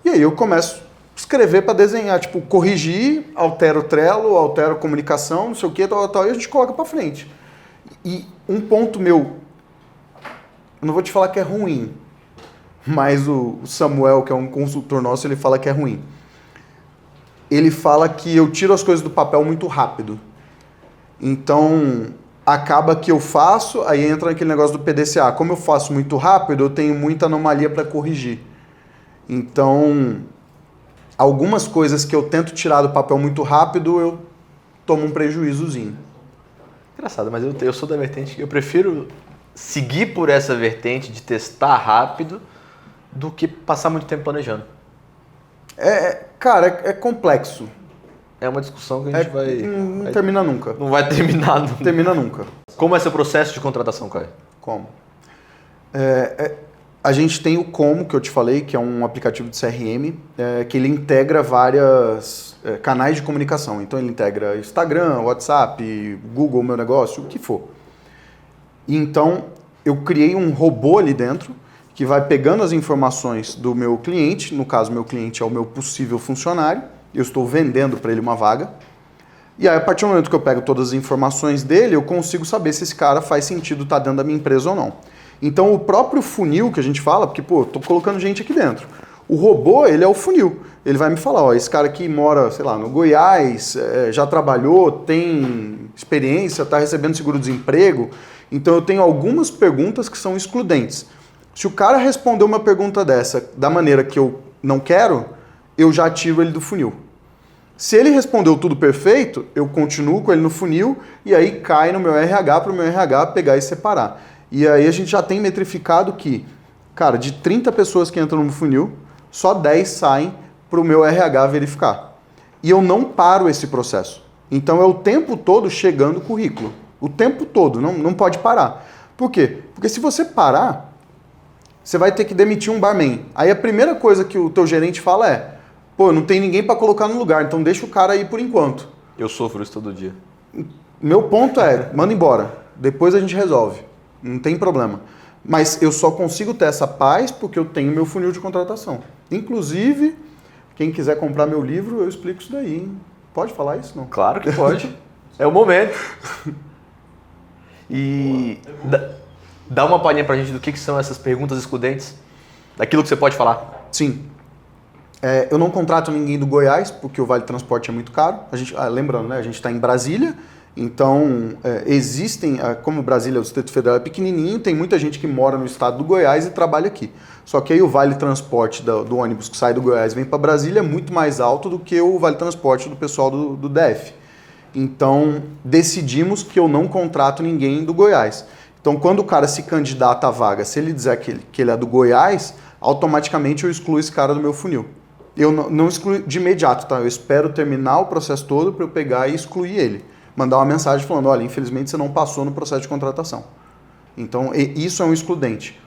E aí eu começo a escrever para desenhar, tipo, corrigir, altero o Trello, altero a comunicação, não sei o que, tal, e a gente coloca para frente. E um ponto meu, eu não vou te falar que é ruim, mas o Samuel, que é um consultor nosso, ele fala que é ruim. Ele fala que eu tiro as coisas do papel muito rápido. Então, acaba que eu faço, aí entra aquele negócio do PDCA. Como eu faço muito rápido, eu tenho muita anomalia para corrigir. Então, algumas coisas que eu tento tirar do papel muito rápido, eu tomo um prejuízozinho. Engraçado, mas eu sou da vertente que eu prefiro seguir por essa vertente de testar rápido do que passar muito tempo planejando. Cara, é complexo. É uma discussão que a gente vai... Não termina nunca. Não vai terminar. Não termina nunca. Como é seu processo de contratação, Caio? Como? A gente tem o Como, que eu te falei, que é um aplicativo de CRM, que ele integra vários canais de comunicação. Então ele integra Instagram, WhatsApp, Google Meu Negócio, o que for. Então eu criei um robô ali dentro que vai pegando as informações do meu cliente, no caso meu cliente é o meu possível funcionário, eu estou vendendo para ele uma vaga, e aí a partir do momento que eu pego todas as informações dele, eu consigo saber se esse cara faz sentido estar dentro da minha empresa ou não. Então o próprio funil que a gente fala, porque pô, tô colocando gente aqui dentro, o robô, ele é o funil, ele vai me falar, ó, esse cara aqui mora, sei lá, no Goiás, já trabalhou, tem experiência, está recebendo seguro-desemprego, então eu tenho algumas perguntas que são excludentes. Se o cara responder uma pergunta dessa da maneira que eu não quero, eu já tiro ele do funil. Se ele respondeu tudo perfeito, eu continuo com ele no funil e aí cai no meu RH para o meu RH pegar e separar. E aí a gente já tem metrificado que, cara, de 30 pessoas que entram no funil, só 10 saem para o meu RH verificar. E eu não paro esse processo. Então é o tempo todo chegando o currículo. O tempo todo, não pode parar. Por quê? Porque se você parar, você vai ter que demitir um barman. Aí a primeira coisa que o teu gerente fala é, pô, não tem ninguém para colocar no lugar, então deixa o cara aí por enquanto. Eu sofro isso todo dia. Meu ponto é, manda embora. Depois a gente resolve. Não tem problema. Mas eu só consigo ter essa paz porque eu tenho meu funil de contratação. Inclusive, quem quiser comprar meu livro, eu explico isso daí, hein? Pode falar isso, não? Claro que pode. É o momento. E dá uma palhinha pra gente do que são essas perguntas excludentes, daquilo que você pode falar. Sim. Eu não contrato ninguém do Goiás, porque o Vale Transporte é muito caro. Lembrando, né? A gente está em Brasília, então existem, como Brasília, o Distrito Federal é pequenininho, tem muita gente que mora no estado do Goiás e trabalha aqui. Só que aí o Vale Transporte do ônibus que sai do Goiás e vem para Brasília é muito mais alto do que o Vale Transporte do pessoal do DF. Então decidimos que eu não contrato ninguém do Goiás. Então quando o cara se candidata à vaga, se ele dizer que ele é do Goiás, automaticamente eu excluo esse cara do meu funil. Eu não excluo de imediato, tá? Eu espero terminar o processo todo para eu pegar e excluir ele. Mandar uma mensagem falando, olha, infelizmente você não passou no processo de contratação. Então, isso é um excludente.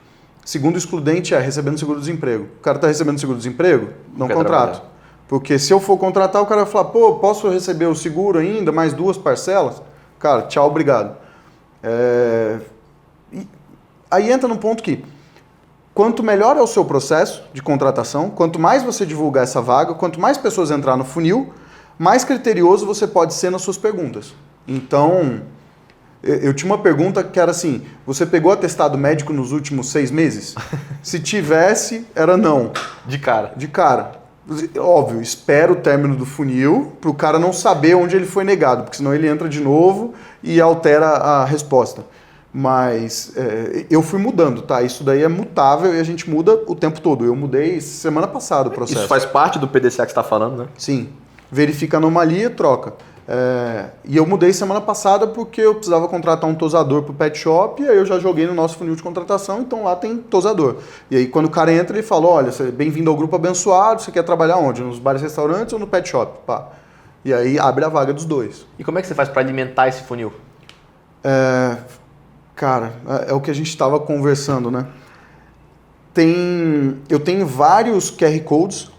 Segundo excludente é recebendo seguro-desemprego. O cara está recebendo seguro-desemprego? Não contrato. Porque se eu for contratar, o cara vai falar, pô, posso receber o seguro ainda, mais 2 parcelas? Cara, tchau, obrigado. Aí entra num ponto que quanto melhor é o seu processo de contratação, quanto mais você divulgar essa vaga, quanto mais pessoas entrar no funil, mais criterioso você pode ser nas suas perguntas. Então, eu tinha uma pergunta que era assim, você pegou atestado médico nos últimos 6 meses? Se tivesse, era não. De cara. De cara. Óbvio, espera o término do funil para o cara não saber onde ele foi negado, porque senão ele entra de novo e altera a resposta. Mas eu fui mudando, tá? Isso daí é mutável e a gente muda o tempo todo. Eu mudei semana passada o processo. Isso faz parte do PDCA que você está falando, né? Sim. Verifica a anomalia, troca. E eu mudei semana passada porque eu precisava contratar um tosador pro pet shop e aí eu já joguei no nosso funil de contratação, então lá tem tosador. E aí quando o cara entra, ele fala, olha, bem-vindo ao grupo abençoado, você quer trabalhar onde? Nos bares e restaurantes ou no pet shop? Pá. E aí abre a vaga dos dois. E como é que você faz para alimentar esse funil? Cara, é o que a gente estava conversando, né? Eu tenho vários QR Codes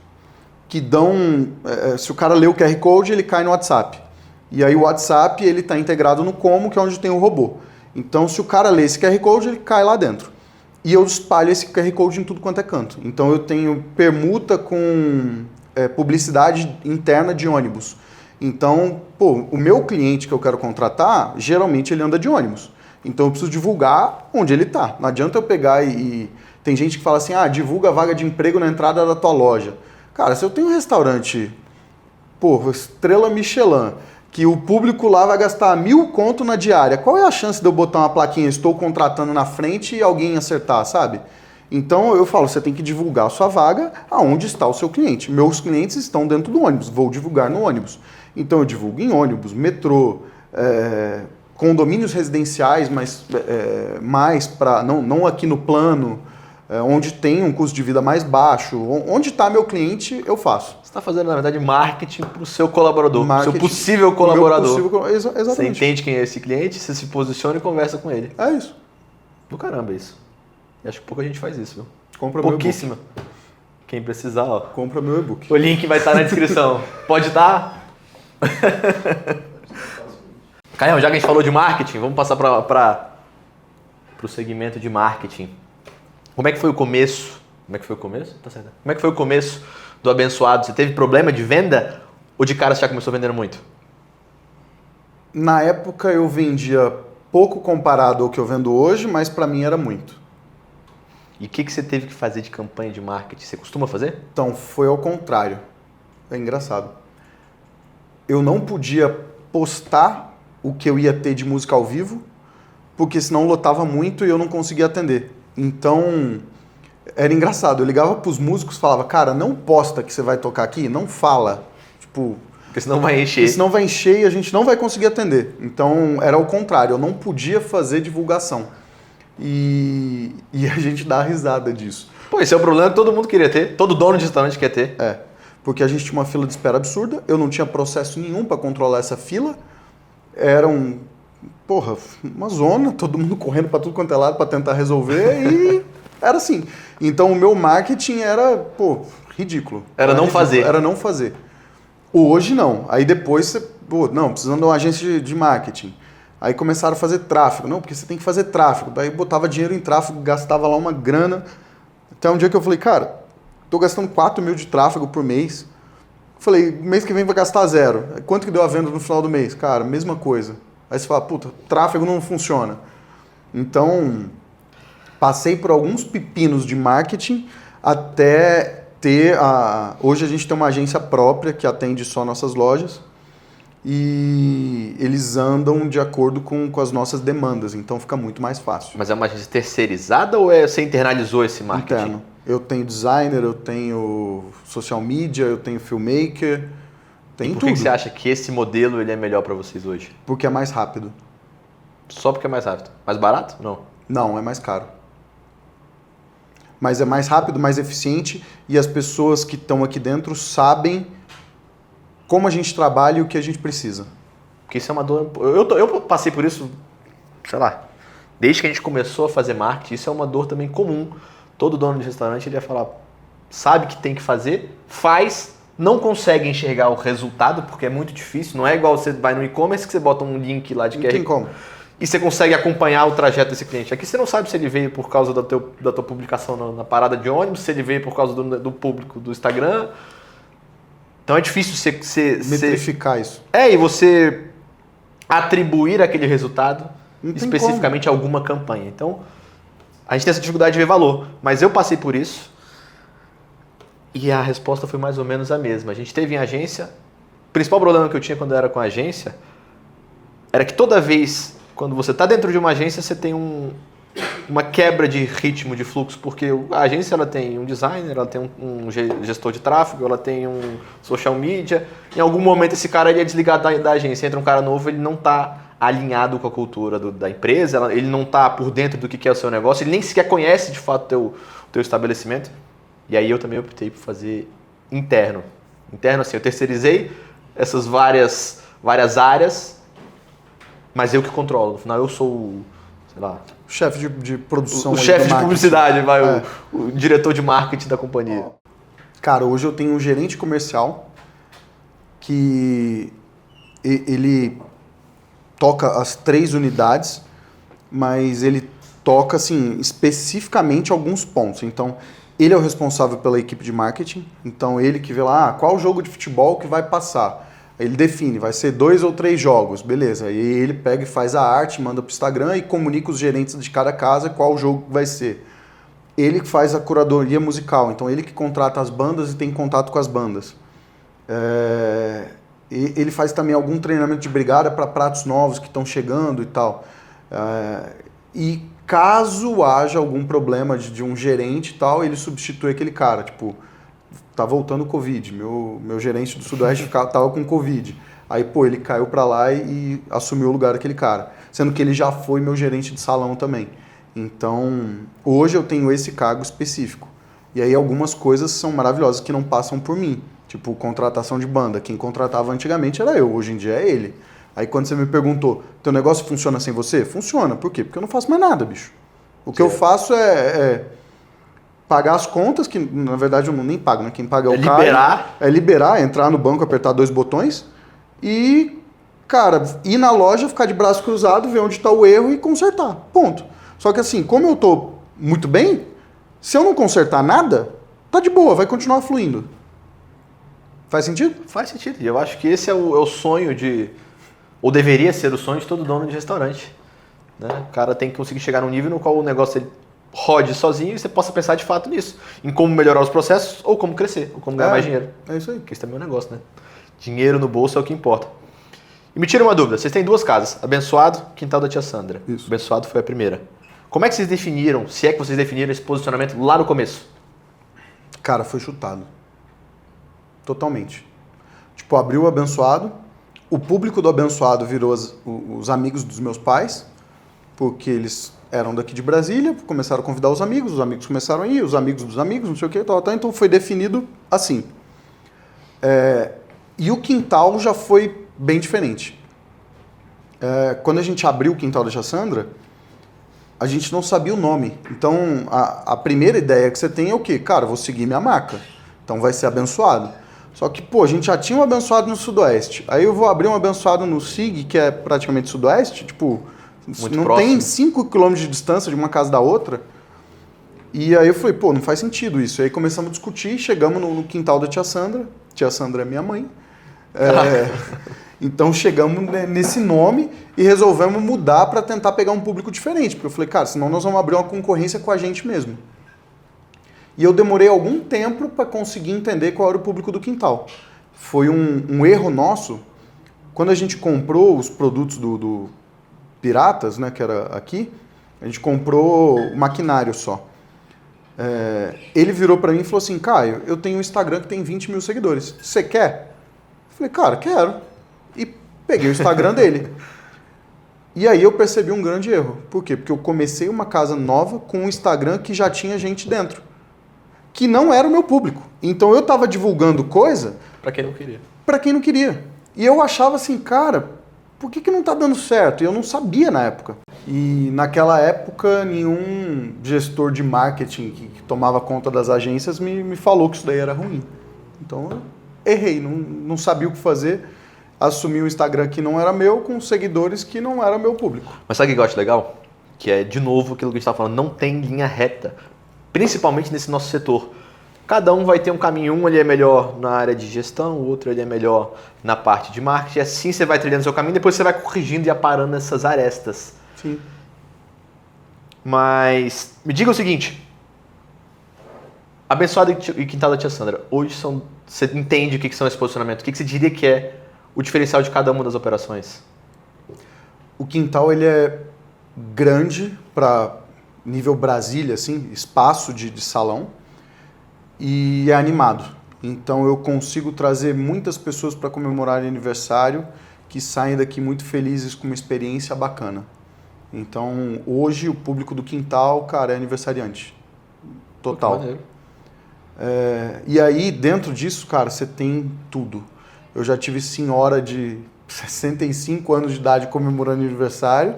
que dão... se o cara lê o QR Code, ele cai no WhatsApp. E aí o WhatsApp ele está integrado no Como, que é onde tem o robô. Então, se o cara lê esse QR Code, ele cai lá dentro. E eu espalho esse QR Code em tudo quanto é canto. Então, eu tenho permuta com publicidade interna de ônibus. Então, o meu cliente que eu quero contratar, geralmente ele anda de ônibus. Então, eu preciso divulgar onde ele está. Não adianta eu pegar e... Tem gente que fala assim, divulga a vaga de emprego na entrada da tua loja. Cara, se eu tenho um restaurante, estrela Michelin, que o público lá vai gastar 1.000 conto na diária, qual é a chance de eu botar uma plaquinha, estou contratando na frente e alguém acertar, sabe? Então eu falo, você tem que divulgar a sua vaga aonde está o seu cliente. Meus clientes estão dentro do ônibus, vou divulgar no ônibus. Então eu divulgo em ônibus, metrô, condomínios residenciais, mas mais para não aqui no plano, onde tem um custo de vida mais baixo, onde está meu cliente, eu faço. Você está fazendo, na verdade, marketing para o seu colaborador, para o seu possível colaborador. Exatamente. Você entende quem é esse cliente, você se posiciona e conversa com ele. É isso. Do caramba isso. E acho que pouca gente faz isso, viu? Compra pouquíssima. Meu e-book. Quem precisar, ó. Compra meu e-book. O link vai estar na descrição. Pode estar? Caião, já que a gente falou de marketing, vamos passar para o segmento de marketing. Como é que foi o começo? Como é que foi o começo? Tá certo. Como é que foi o começo do Abençoado? Você teve problema de venda ou de cara você já começou vendendo muito? Na época eu vendia pouco comparado ao que eu vendo hoje, mas para mim era muito. E o que você teve que fazer de campanha de marketing? Você costuma fazer? Então, foi ao contrário. É engraçado. Eu não podia postar o que eu ia ter de música ao vivo, porque senão lotava muito e eu não conseguia atender. Então, era engraçado. Eu ligava pros músicos e falava, cara, não posta que você vai tocar aqui, não fala. Tipo... Porque senão vai encher. Porque senão vai encher e a gente não vai conseguir atender. Então, era o contrário. Eu não podia fazer divulgação. E a gente dá risada disso. Pô, esse é o problema que todo mundo queria ter. Todo dono de restaurante quer ter. Porque a gente tinha uma fila de espera absurda. Eu não tinha processo nenhum para controlar essa fila. Era uma zona, todo mundo correndo para tudo quanto é lado para tentar resolver e era assim. Então o meu marketing era, ridículo. Era não fazer. Era não fazer. Hoje não. Aí depois você, precisando de uma agência de marketing. Aí começaram a fazer tráfego. Não, porque você tem que fazer tráfego. Daí botava dinheiro em tráfego, gastava lá uma grana. Até um dia que eu falei, cara, tô gastando 4.000 de tráfego por mês. Falei, mês que vem vai gastar 0. Quanto que deu a venda no final do mês? Cara, mesma coisa. Aí você fala, tráfego não funciona. Então, passei por alguns pepinos de marketing até ter Hoje a gente tem uma agência própria que atende só nossas lojas e eles andam de acordo com as nossas demandas, então fica muito mais fácil. Mas é uma agência terceirizada ou você internalizou esse marketing? Interno. Eu tenho designer, eu tenho social media, eu tenho filmmaker, tem tudo. Por que você acha que esse modelo ele é melhor para vocês hoje? Porque é mais rápido. Só porque é mais rápido? Mais barato? Não. Não, é mais caro. Mas é mais rápido, mais eficiente e as pessoas que estão aqui dentro sabem como a gente trabalha e o que a gente precisa. Porque isso é uma dor... Eu passei por isso, sei lá, desde que a gente começou a fazer marketing, isso é uma dor também comum. Todo dono de restaurante ele ia falar, sabe que tem que fazer, faz, não consegue enxergar o resultado, porque é muito difícil. Não é igual você vai no e-commerce que você bota um link lá de QR. Não tem como. e você consegue acompanhar o trajeto desse cliente. Aqui você não sabe se ele veio por causa da tua publicação na parada de ônibus, se ele veio por causa do público do Instagram. Então é difícil você metrificar isso. E você atribuir aquele resultado Não tem especificamente a alguma campanha. Então, a gente tem essa dificuldade de ver valor. Mas eu passei por isso e a resposta foi mais ou menos a mesma. A gente teve em agência... O principal problema que eu tinha quando eu era com a agência era que toda vez, quando você está dentro de uma agência, você tem uma quebra de ritmo, de fluxo, porque a agência ela tem um designer, ela tem um gestor de tráfego, ela tem um social media. Em algum momento esse cara ele é desligado da agência, entra um cara novo, ele não está alinhado com a cultura da empresa, ele não está por dentro do que é o seu negócio, ele nem sequer conhece de fato o teu estabelecimento. E aí eu também optei por fazer interno. Interno assim, eu terceirizei essas várias áreas, mas eu que controlo. No final eu sou sei lá... O chefe de produção. O chefe de publicidade, o diretor de marketing da companhia. Cara, hoje eu tenho um gerente comercial que ele toca as 3 unidades, mas ele toca assim, especificamente alguns pontos. Então, ele é o responsável pela equipe de marketing, então ele que vê lá qual jogo de futebol que vai passar. Ele define, vai ser 2 ou 3 jogos, beleza. E ele pega e faz a arte, manda pro Instagram e comunica os gerentes de cada casa qual jogo vai ser. Ele que faz a curadoria musical, então ele que contrata as bandas e tem contato com as bandas. Ele faz também algum treinamento de brigada para pratos novos que estão chegando e tal. E caso haja algum problema de um gerente e tal, ele substitui aquele cara, tipo... Tá voltando o Covid, meu gerente do Sudoeste tava com Covid. Aí, ele caiu pra lá e assumiu o lugar daquele cara. Sendo que ele já foi meu gerente de salão também. Então, hoje eu tenho esse cargo específico. E aí algumas coisas são maravilhosas que não passam por mim. Tipo, contratação de banda. Quem contratava antigamente era eu, hoje em dia é ele. Aí quando você me perguntou, teu negócio funciona sem você? Funciona. Por quê? Porque eu não faço mais nada, bicho. O que eu faço é pagar as contas, que na verdade eu nem pago, né? Quem paga é o cara. É liberar, entrar no banco, apertar 2 botões e, cara, ir na loja, ficar de braço cruzado, ver onde está o erro e consertar. Ponto. Só que assim, como eu tô muito bem, se eu não consertar nada, tá de boa, vai continuar fluindo. Faz sentido? Faz sentido. E eu acho que esse é o sonho ou deveria ser o sonho de todo dono de restaurante. Né? O cara tem que conseguir chegar num nível no qual o negócio ele rode sozinho e você possa pensar de fato nisso. Em como melhorar os processos ou como crescer, ou como ganhar mais dinheiro. É isso aí. Porque esse também é um negócio, né? Dinheiro no bolso é o que importa. E me tira uma dúvida. Vocês têm 2 casas. Abençoado, Quintal da Tia Sandra. Isso. Abençoado foi a primeira. Como é que vocês definiram, se é que vocês definiram esse posicionamento lá no começo? Cara, foi chutado. Totalmente. Tipo, abriu o Abençoado, o público do Abençoado virou os amigos dos meus pais, porque eles eram daqui de Brasília, começaram a convidar os amigos começaram a ir, os amigos dos amigos, não sei o que, tal, então foi definido assim. E o Quintal já foi bem diferente. Quando a gente abriu o Quintal da Tia Sandra, a gente não sabia o nome. Então, a primeira ideia que você tem é o quê? Cara, vou seguir minha marca. Então vai ser Abençoado. Só que, a gente já tinha um Abençoado no Sudoeste. Aí eu vou abrir um Abençoado no SIG, que é praticamente Sudoeste, tipo... Muito não próximo. Tem 5 km de distância de uma casa da outra. E aí eu falei, não faz sentido isso. Aí começamos a discutir, chegamos no Quintal da Tia Sandra. Tia Sandra é minha mãe. Então chegamos nesse nome e resolvemos mudar para tentar pegar um público diferente. Porque eu falei, cara, senão nós vamos abrir uma concorrência com a gente mesmo. E eu demorei algum tempo para conseguir entender qual era o público do Quintal. Foi um erro nosso. Quando a gente comprou os produtos do Piratas, né, que era aqui, a gente comprou o maquinário só. Ele virou para mim e falou assim, Caio, eu tenho um Instagram que tem 20 mil seguidores. Você quer? Eu falei, cara, quero. E peguei o Instagram dele. E aí eu percebi um grande erro. Por quê? Porque eu comecei uma casa nova com um Instagram que já tinha gente dentro. Que não era o meu público. Então eu estava divulgando coisa... Para quem não queria. Para quem não queria. E eu achava assim, cara... Por que não está dando certo? E eu não sabia na época. E naquela época, nenhum gestor de marketing que tomava conta das agências me falou que isso daí era ruim. Então, eu errei, não sabia o que fazer. assumi um Instagram que não era meu, com seguidores que não era meu público. Mas sabe o que eu acho legal? Que é, de novo, aquilo que a gente estava falando, não tem linha reta. Principalmente nesse nosso setor. Cada um vai ter um caminho, um ele é melhor na área de gestão, o outro ele é melhor na parte de marketing. E assim você vai trilhando seu caminho, depois você vai corrigindo e aparando essas arestas. Sim. Mas me diga o seguinte, Abençoada e Quintal da Tia Sandra, hoje você entende o que são esse posicionamento? O que você diria que é o diferencial de cada uma das operações? O Quintal ele é grande para nível Brasília, assim, espaço de salão, e é animado. Então eu consigo trazer muitas pessoas para comemorar aniversário que saem daqui muito felizes com uma experiência bacana. Então hoje o público do Quintal, cara, é aniversariante. Total. E aí dentro disso, cara, você tem tudo. Eu já tive senhora de 65 anos de idade comemorando aniversário,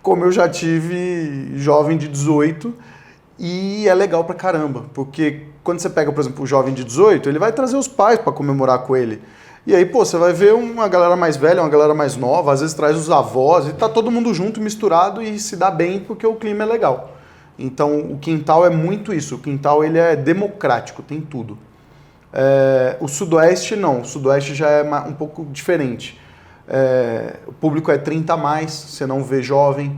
como eu já tive jovem de 18, e é legal pra caramba, porque quando você pega, por exemplo, o jovem de 18, ele vai trazer os pais para comemorar com ele. E aí, pô, você vai ver uma galera mais velha, uma galera mais nova, às vezes traz os avós, e tá todo mundo junto, misturado, e se dá bem porque o clima é legal. Então, o Quintal é muito isso. O Quintal, ele é democrático, tem tudo. O Sudoeste, não. O Sudoeste já é um pouco diferente. O público é 30 a mais, você não vê jovem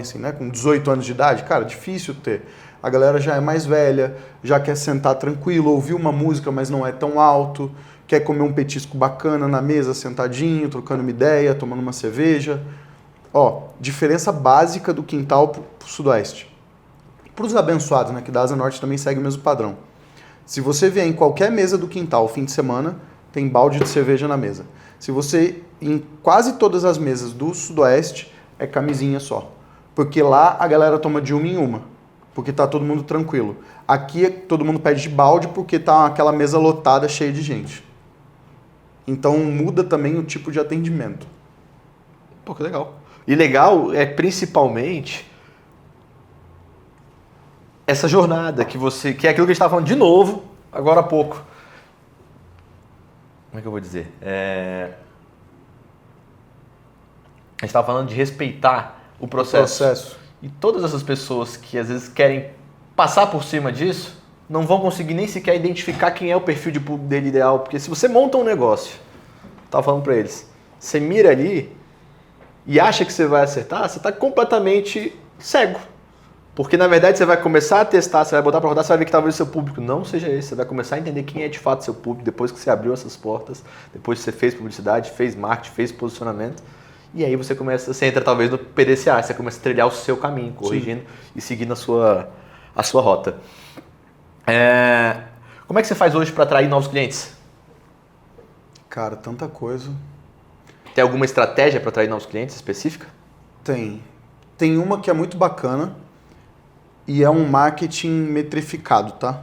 assim, né? Com 18 anos de idade, cara, difícil ter. A galera já é mais velha, já quer sentar tranquilo, ouvir uma música, mas não é tão alto, quer comer um petisco bacana na mesa, sentadinho, trocando uma ideia, tomando uma cerveja. Ó, diferença básica do Quintal pro Sudoeste. Para os abençoados, né, que da Asa Norte também segue o mesmo padrão. Se você vier em qualquer mesa do Quintal fim de semana, tem balde de cerveja na mesa. Se você, em quase todas as mesas do Sudoeste, é camisinha só. Porque lá a galera toma de uma em uma, porque tá todo mundo tranquilo. Aqui todo mundo pede de balde porque tá aquela mesa lotada, cheia de gente. Então muda também o tipo de atendimento. Pô, que legal. E legal é principalmente essa jornada que é aquilo que a gente estava falando de novo, agora há pouco. Como é que eu vou dizer? A gente estava falando de respeitar o processo. E todas essas pessoas que às vezes querem passar por cima disso, não vão conseguir nem sequer identificar quem é o perfil de público dele ideal. Porque se você monta um negócio, estava falando para eles, você mira ali e acha que você vai acertar, você está completamente cego. Porque, na verdade, você vai começar a testar, você vai botar para rodar, você vai ver que talvez o seu público não seja esse. Você vai começar a entender quem é de fato seu público depois que você abriu essas portas, depois que você fez publicidade, fez marketing, fez posicionamento. E aí você entra talvez no PDCA, você começa a trilhar o seu caminho, corrigindo e seguindo a sua rota. Como é que você faz hoje para atrair novos clientes? Cara, tanta coisa. Tem alguma estratégia para atrair novos clientes específica? Tem. Tem uma que é muito bacana, e é um marketing metrificado, tá?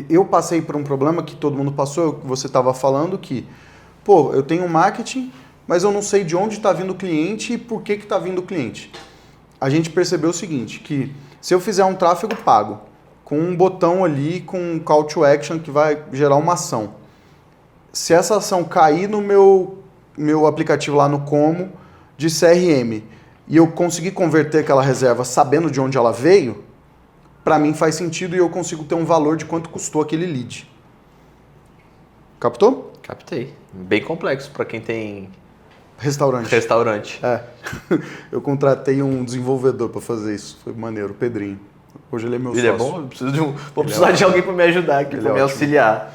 Eu passei por um problema que todo mundo passou, que você estava falando, que, pô, eu tenho um marketing, mas eu não sei de onde está vindo o cliente e por que está vindo o cliente. A gente percebeu o seguinte, que se eu fizer um tráfego pago, com um botão ali, com um call to action que vai gerar uma ação, se essa ação cair no meu aplicativo lá no Como, de CRM, e eu conseguir converter aquela reserva sabendo de onde ela veio, para mim faz sentido e eu consigo ter um valor de quanto custou aquele lead. Captou? Captei. Bem complexo para quem tem restaurante. Eu contratei um desenvolvedor para fazer isso. Foi maneiro, o Pedrinho. Hoje ele é meu sócio. Ele é bom? Vou precisar de alguém para me ajudar aqui, para me auxiliar.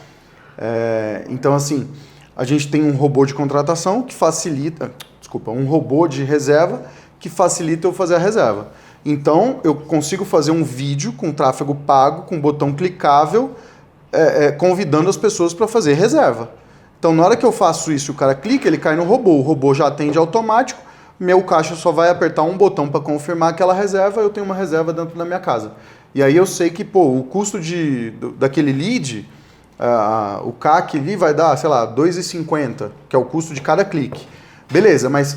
Então, assim, a gente tem um robô de contratação que facilita... um robô de reserva que facilita eu fazer a reserva. Então, eu consigo fazer um vídeo com tráfego pago, com botão clicável, convidando as pessoas para fazer reserva. Então, na hora que eu faço isso, o cara clica, ele cai no robô. O robô já atende automático, meu caixa só vai apertar um botão para confirmar aquela reserva, eu tenho uma reserva dentro da minha casa. E aí eu sei que, o custo daquele lead, o CAC ali vai dar, sei lá, R$ 2,50, que é o custo de cada clique. Beleza, mas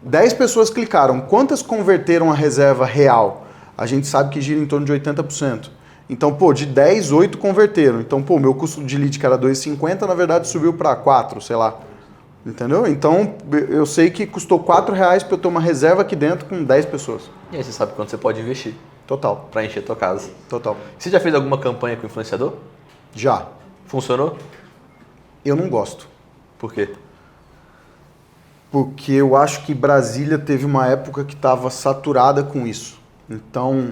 10 pessoas clicaram. Quantas converteram a reserva real? A gente sabe que gira em torno de 80%. Então, pô, de 10, 8 converteram. Então, pô, meu custo de lead que era 2,50, na verdade subiu para 4, sei lá. Entendeu? Então, eu sei que custou R$4 para eu ter uma reserva aqui dentro com 10 pessoas. E aí você sabe quanto você pode investir Total. para encher a tua casa. Total. Você já fez alguma campanha com influenciador? Já. Funcionou? Eu não gosto. Por quê? Porque eu acho que Brasília teve uma época que estava saturada com isso. Então,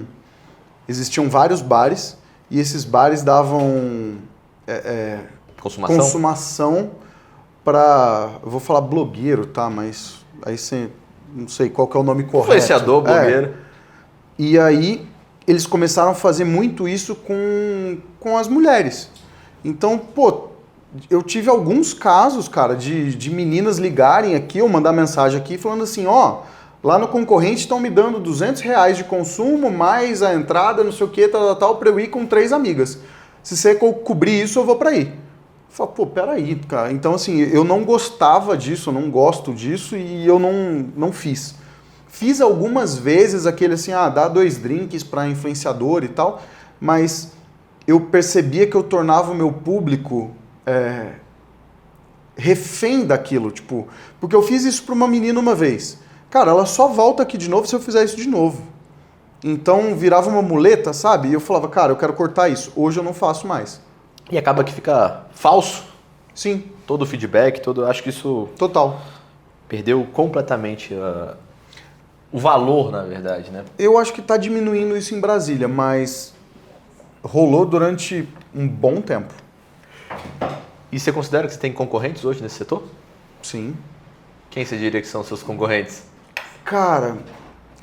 existiam vários bares e esses bares davam consumação para, eu vou falar blogueiro, tá? Mas aí você, não sei qual que é o nome correto. Influenciador, blogueiro. E aí eles começaram a fazer muito isso com as mulheres. Então, pô, eu tive alguns casos, cara, de meninas ligarem aqui ou mandar mensagem aqui falando assim, ó, lá no concorrente estão me dando R$200 de consumo, mais a entrada, não sei o que, tal, pra eu ir com 3 amigas. Se você cobrir isso, eu vou pra aí. Eu falo, pô, peraí, cara. Então, assim, eu não gostava disso, eu não gosto disso e eu não fiz. Fiz algumas vezes aquele assim, dá 2 drinks pra influenciador e tal, mas eu percebia que eu tornava o meu público refém daquilo, tipo, porque eu fiz isso para uma menina uma vez. Cara, ela só volta aqui de novo se eu fizer isso de novo. Então virava uma muleta, sabe? E eu falava, cara, eu quero cortar isso. Hoje eu não faço mais. E acaba que fica falso. Sim. Todo o feedback, acho que isso Total. perdeu completamente o valor, na verdade, né? Eu acho que está diminuindo isso em Brasília, mas rolou durante um bom tempo. E você considera que você tem concorrentes hoje nesse setor? Sim. Quem você diria que são seus concorrentes? Cara,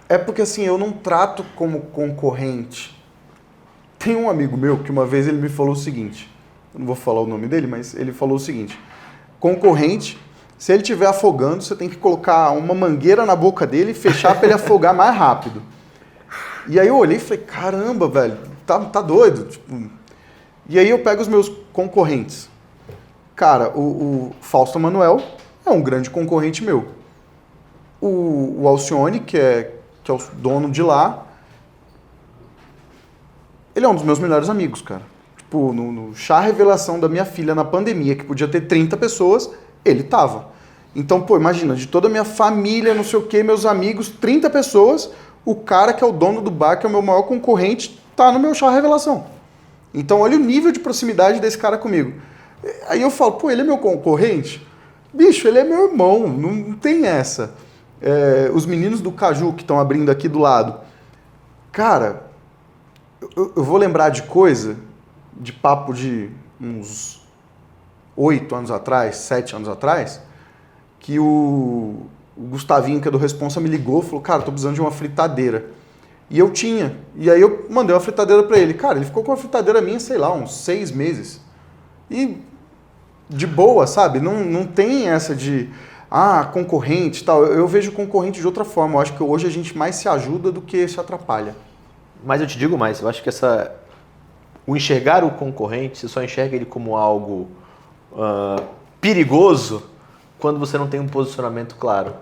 é porque assim, eu não trato como concorrente. Tem um amigo meu que uma vez ele me falou o seguinte, eu não vou falar o nome dele, mas ele falou o seguinte, concorrente, se ele estiver afogando, você tem que colocar uma mangueira na boca dele e fechar para ele afogar mais rápido. E aí eu olhei e falei, caramba, velho, tá doido? Tipo, e aí eu pego os meus concorrentes. Cara, o Fausto Manuel é um grande concorrente meu. O Alcione, que é o dono de lá, ele é um dos meus melhores amigos, cara. Tipo, no chá revelação da minha filha na pandemia, que podia ter 30 pessoas, ele tava. Então, pô, imagina, de toda a minha família, não sei o quê, meus amigos, 30 pessoas, o cara que é o dono do bar, que é o meu maior concorrente, tá no meu chá revelação. Então, olha o nível de proximidade desse cara comigo. Aí eu falo, pô, ele é meu concorrente? Bicho, ele é meu irmão, não tem essa. Os meninos do Caju que estão abrindo aqui do lado. Cara, eu vou lembrar de coisa, de papo de uns 8 anos atrás, 7 anos atrás, que o Gustavinho, que é do Responsa, me ligou e falou, cara, tô precisando de uma fritadeira. E eu tinha. E aí eu mandei uma fritadeira pra ele. Cara, ele ficou com uma fritadeira minha, sei lá, uns 6 meses. E de boa, sabe? Não tem essa de, concorrente e tal. Eu vejo concorrente de outra forma. Eu acho que hoje a gente mais se ajuda do que se atrapalha. Mas eu te digo mais, eu acho que o enxergar o concorrente, você só enxerga ele como algo perigoso quando você não tem um posicionamento claro.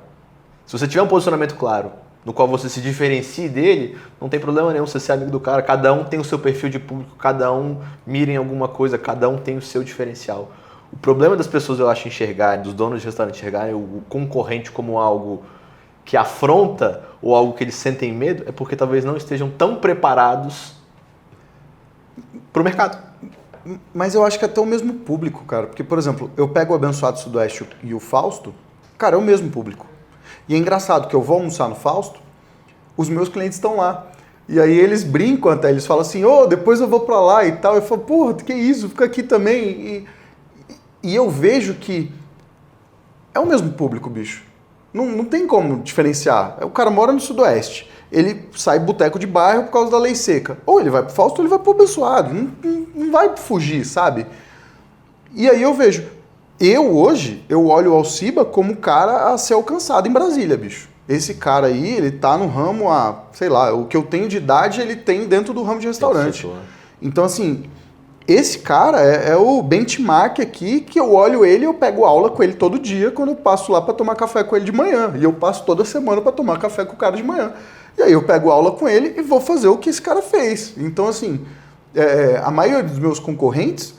Se você tiver um posicionamento claro, no qual você se diferencie dele, não tem problema nenhum você ser amigo do cara. Cada um tem o seu perfil de público, cada um mira em alguma coisa, cada um tem o seu diferencial. O problema das pessoas, eu acho, enxergarem, dos donos de restaurante enxergarem o concorrente como algo que afronta ou algo que eles sentem medo, é porque talvez não estejam tão preparados para o mercado. Mas eu acho que até o mesmo público, cara. Porque, por exemplo, eu pego o Abençoado Sudoeste e o Fausto, cara, é o mesmo público. E é engraçado que eu vou almoçar no Fausto, os meus clientes estão lá. E aí eles brincam até, eles falam assim, depois eu vou pra lá e tal. Eu falo, porra, que isso, fica aqui também. E eu vejo que é o mesmo público, bicho. Não tem como diferenciar. O cara mora no Sudoeste, ele sai boteco de bairro por causa da lei seca. Ou ele vai pro Fausto ou ele vai pro Abençoado. Não vai fugir, sabe? E aí eu vejo... Hoje, eu olho o Alciba como um cara a ser alcançado em Brasília, bicho. Esse cara aí, ele tá no ramo sei lá, o que eu tenho de idade, ele tem dentro do ramo de restaurante. Então, assim, esse cara é o benchmark aqui, que eu olho ele e eu pego aula com ele todo dia, quando eu passo lá para tomar café com ele de manhã. E eu passo toda semana para tomar café com o cara de manhã. E aí eu pego aula com ele e vou fazer o que esse cara fez. Então, assim, a maioria dos meus concorrentes,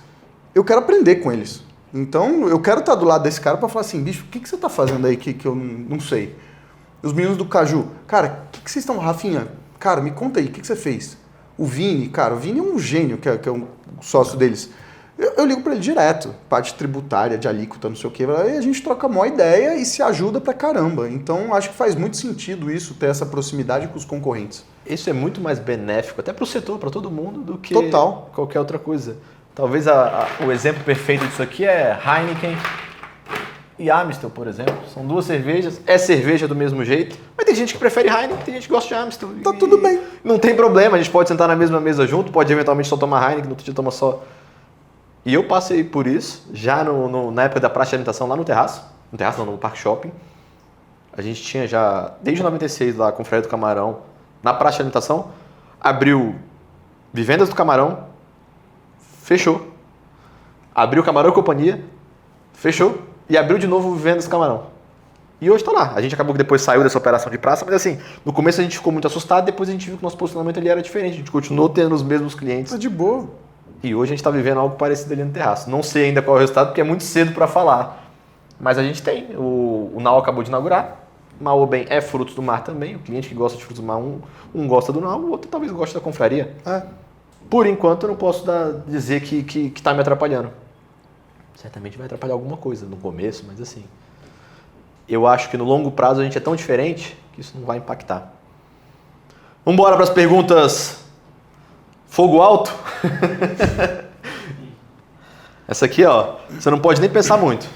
eu quero aprender com eles. Então, eu quero estar do lado desse cara para falar assim, bicho, o que você está fazendo aí que eu não sei? Os meninos do Caju, cara, o que vocês estão... Rafinha, cara, me conta aí, o que você fez? O Vini, cara, o Vini é um gênio, que é um sócio deles. Eu ligo para ele direto, parte tributária, de alíquota, não sei o quê, e a gente troca a maior ideia e se ajuda pra caramba. Então, acho que faz muito sentido isso, ter essa proximidade com os concorrentes. Isso é muito mais benéfico, até para o setor, para todo mundo, do que Total. qualquer outra coisa. Talvez o exemplo perfeito disso aqui é Heineken e Amstel, por exemplo. São duas cervejas, é cerveja do mesmo jeito, mas tem gente que prefere Heineken, tem gente que gosta de Amstel. Tá tudo bem. Não tem problema, a gente pode sentar na mesma mesa junto, pode eventualmente só tomar Heineken, no outro dia toma só. E eu passei por isso, já na época da praça de alimentação, lá no terraço. No terraço não, no Parque Shopping. A gente tinha já, desde 96, lá com o Freire do Camarão, na praça de alimentação, abriu Vivendas do Camarão, fechou. Abriu Camarão e Companhia, fechou. E abriu de novo Vivendas do Camarão. E hoje tá lá. A gente acabou que depois saiu dessa operação de praça, mas assim, no começo a gente ficou muito assustado, depois a gente viu que o nosso posicionamento ali era diferente. A gente continuou tendo os mesmos clientes. Tá de boa. E hoje a gente está vivendo algo parecido ali no terraço. Não sei ainda qual é o resultado, porque é muito cedo para falar. Mas a gente tem. O Nau acabou de inaugurar. Maobem é frutos do mar também. O cliente que gosta de frutos do mar, um gosta do Nau, o outro talvez goste da confraria. Por enquanto eu não posso dizer que está me atrapalhando. Certamente vai atrapalhar alguma coisa no começo, mas assim... Eu acho que no longo prazo a gente é tão diferente que isso não vai impactar. Vamos embora para as perguntas... Fogo alto? Essa aqui, ó, você não pode nem pensar muito.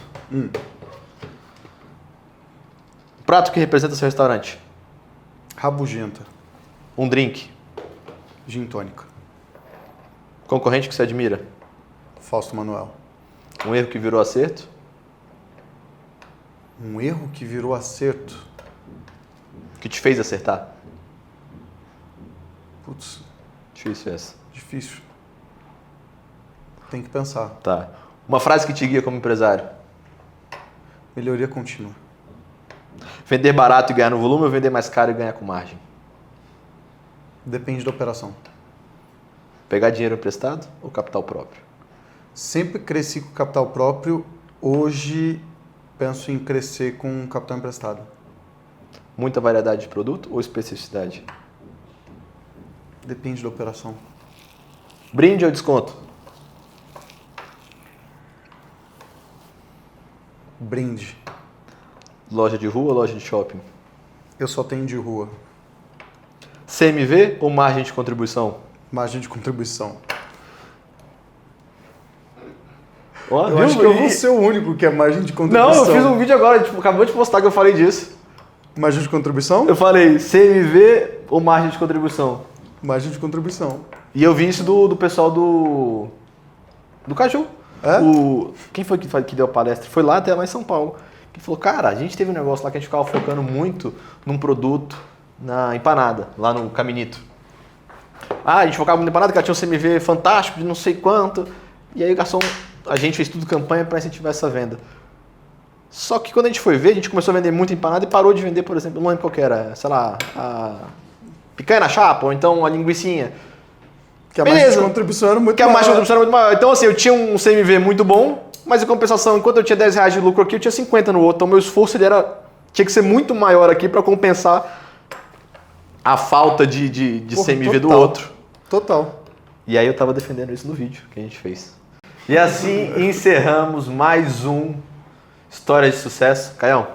Prato que representa seu restaurante? Rabugenta. Um drink? Gin tônica. Concorrente que você admira? Fausto Manuel. Um erro que virou acerto? Um erro que virou acerto? Que te fez acertar? Putz, Difícil essa. difícil. Tem que pensar. Tá. Uma frase que te guia como empresário? Melhoria contínua. Vender barato e ganhar no volume ou vender mais caro e ganhar com margem? Depende da operação. Pegar dinheiro emprestado ou capital próprio? Sempre cresci com capital próprio. Hoje penso em crescer com capital emprestado. Muita variedade de produto ou especificidade? Depende da operação. Brinde ou desconto? Brinde. Loja de rua ou loja de shopping? Eu só tenho de rua. CMV ou margem de contribuição? Margem de contribuição. Ó, Eu viu? acho que eu vou ser o único que é margem de Não, contribuição. eu fiz um vídeo agora, acabou de postar que eu falei disso. Margem de contribuição? Eu falei CMV ou margem de contribuição? Margem de contribuição. E eu vi isso do pessoal do Caju. É? Quem foi que deu a palestra? Foi lá até lá em São Paulo. Que falou, cara, a gente teve um negócio lá que a gente ficava focando muito num produto, na empanada, lá no Caminito. A gente focava muito na empanada, que ela tinha um CMV fantástico, de não sei quanto. E aí o garçom, a gente fez tudo campanha para incentivar essa venda. Só que quando a gente foi ver, a gente começou a vender muito empanada e parou de vender, por exemplo, não lembro qual que era, sei lá, a picanha na chapa, ou então a linguicinha. Que a margem de contribuição era muito Que a margem de contribuição era muito maior. Então assim, eu tinha um CMV muito bom, mas em compensação, enquanto eu tinha 10 reais de lucro aqui, eu tinha 50 no outro. Então meu esforço tinha que ser muito maior aqui para compensar a falta de CMV do outro. Total. E aí eu tava defendendo isso no vídeo que a gente fez. E assim encerramos mais um História de Sucesso. Caião,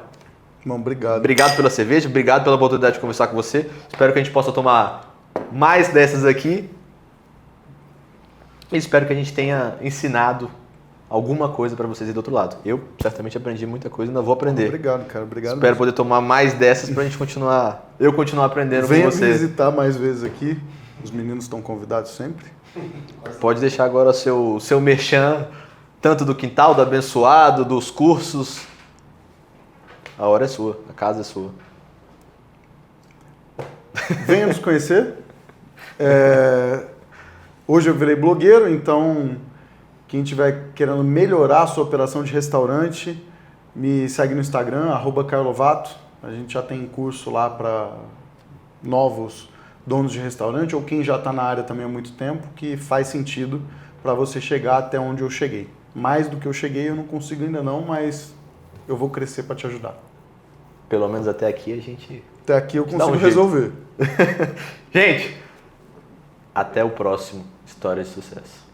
Bom, obrigado. obrigado pela cerveja, obrigado pela oportunidade de conversar com você. Espero que a gente possa tomar mais dessas aqui. E espero que a gente tenha ensinado alguma coisa para vocês aí do outro lado. Eu certamente aprendi muita coisa e ainda vou aprender. Obrigado, cara. Obrigado. Espero poder tomar mais dessas pra gente continuar aprendendo Venha com você. me visitar mais vezes aqui. Os meninos estão convidados sempre. Pode deixar agora o seu merchan, tanto do quintal, do abençoado, dos cursos. A hora é sua, a casa é sua. Venha nos conhecer. Hoje eu virei blogueiro, então quem estiver querendo melhorar a sua operação de restaurante, me segue no Instagram, @carlovato. A gente já tem curso lá para novos donos de restaurante ou quem já está na área também há muito tempo, que faz sentido para você chegar até onde eu cheguei. Mais do que eu cheguei eu não consigo ainda não, mas eu vou crescer para te ajudar. Pelo menos até aqui a gente... Até aqui eu dá consigo um jeito. resolver. Gente, até o próximo História de Sucesso.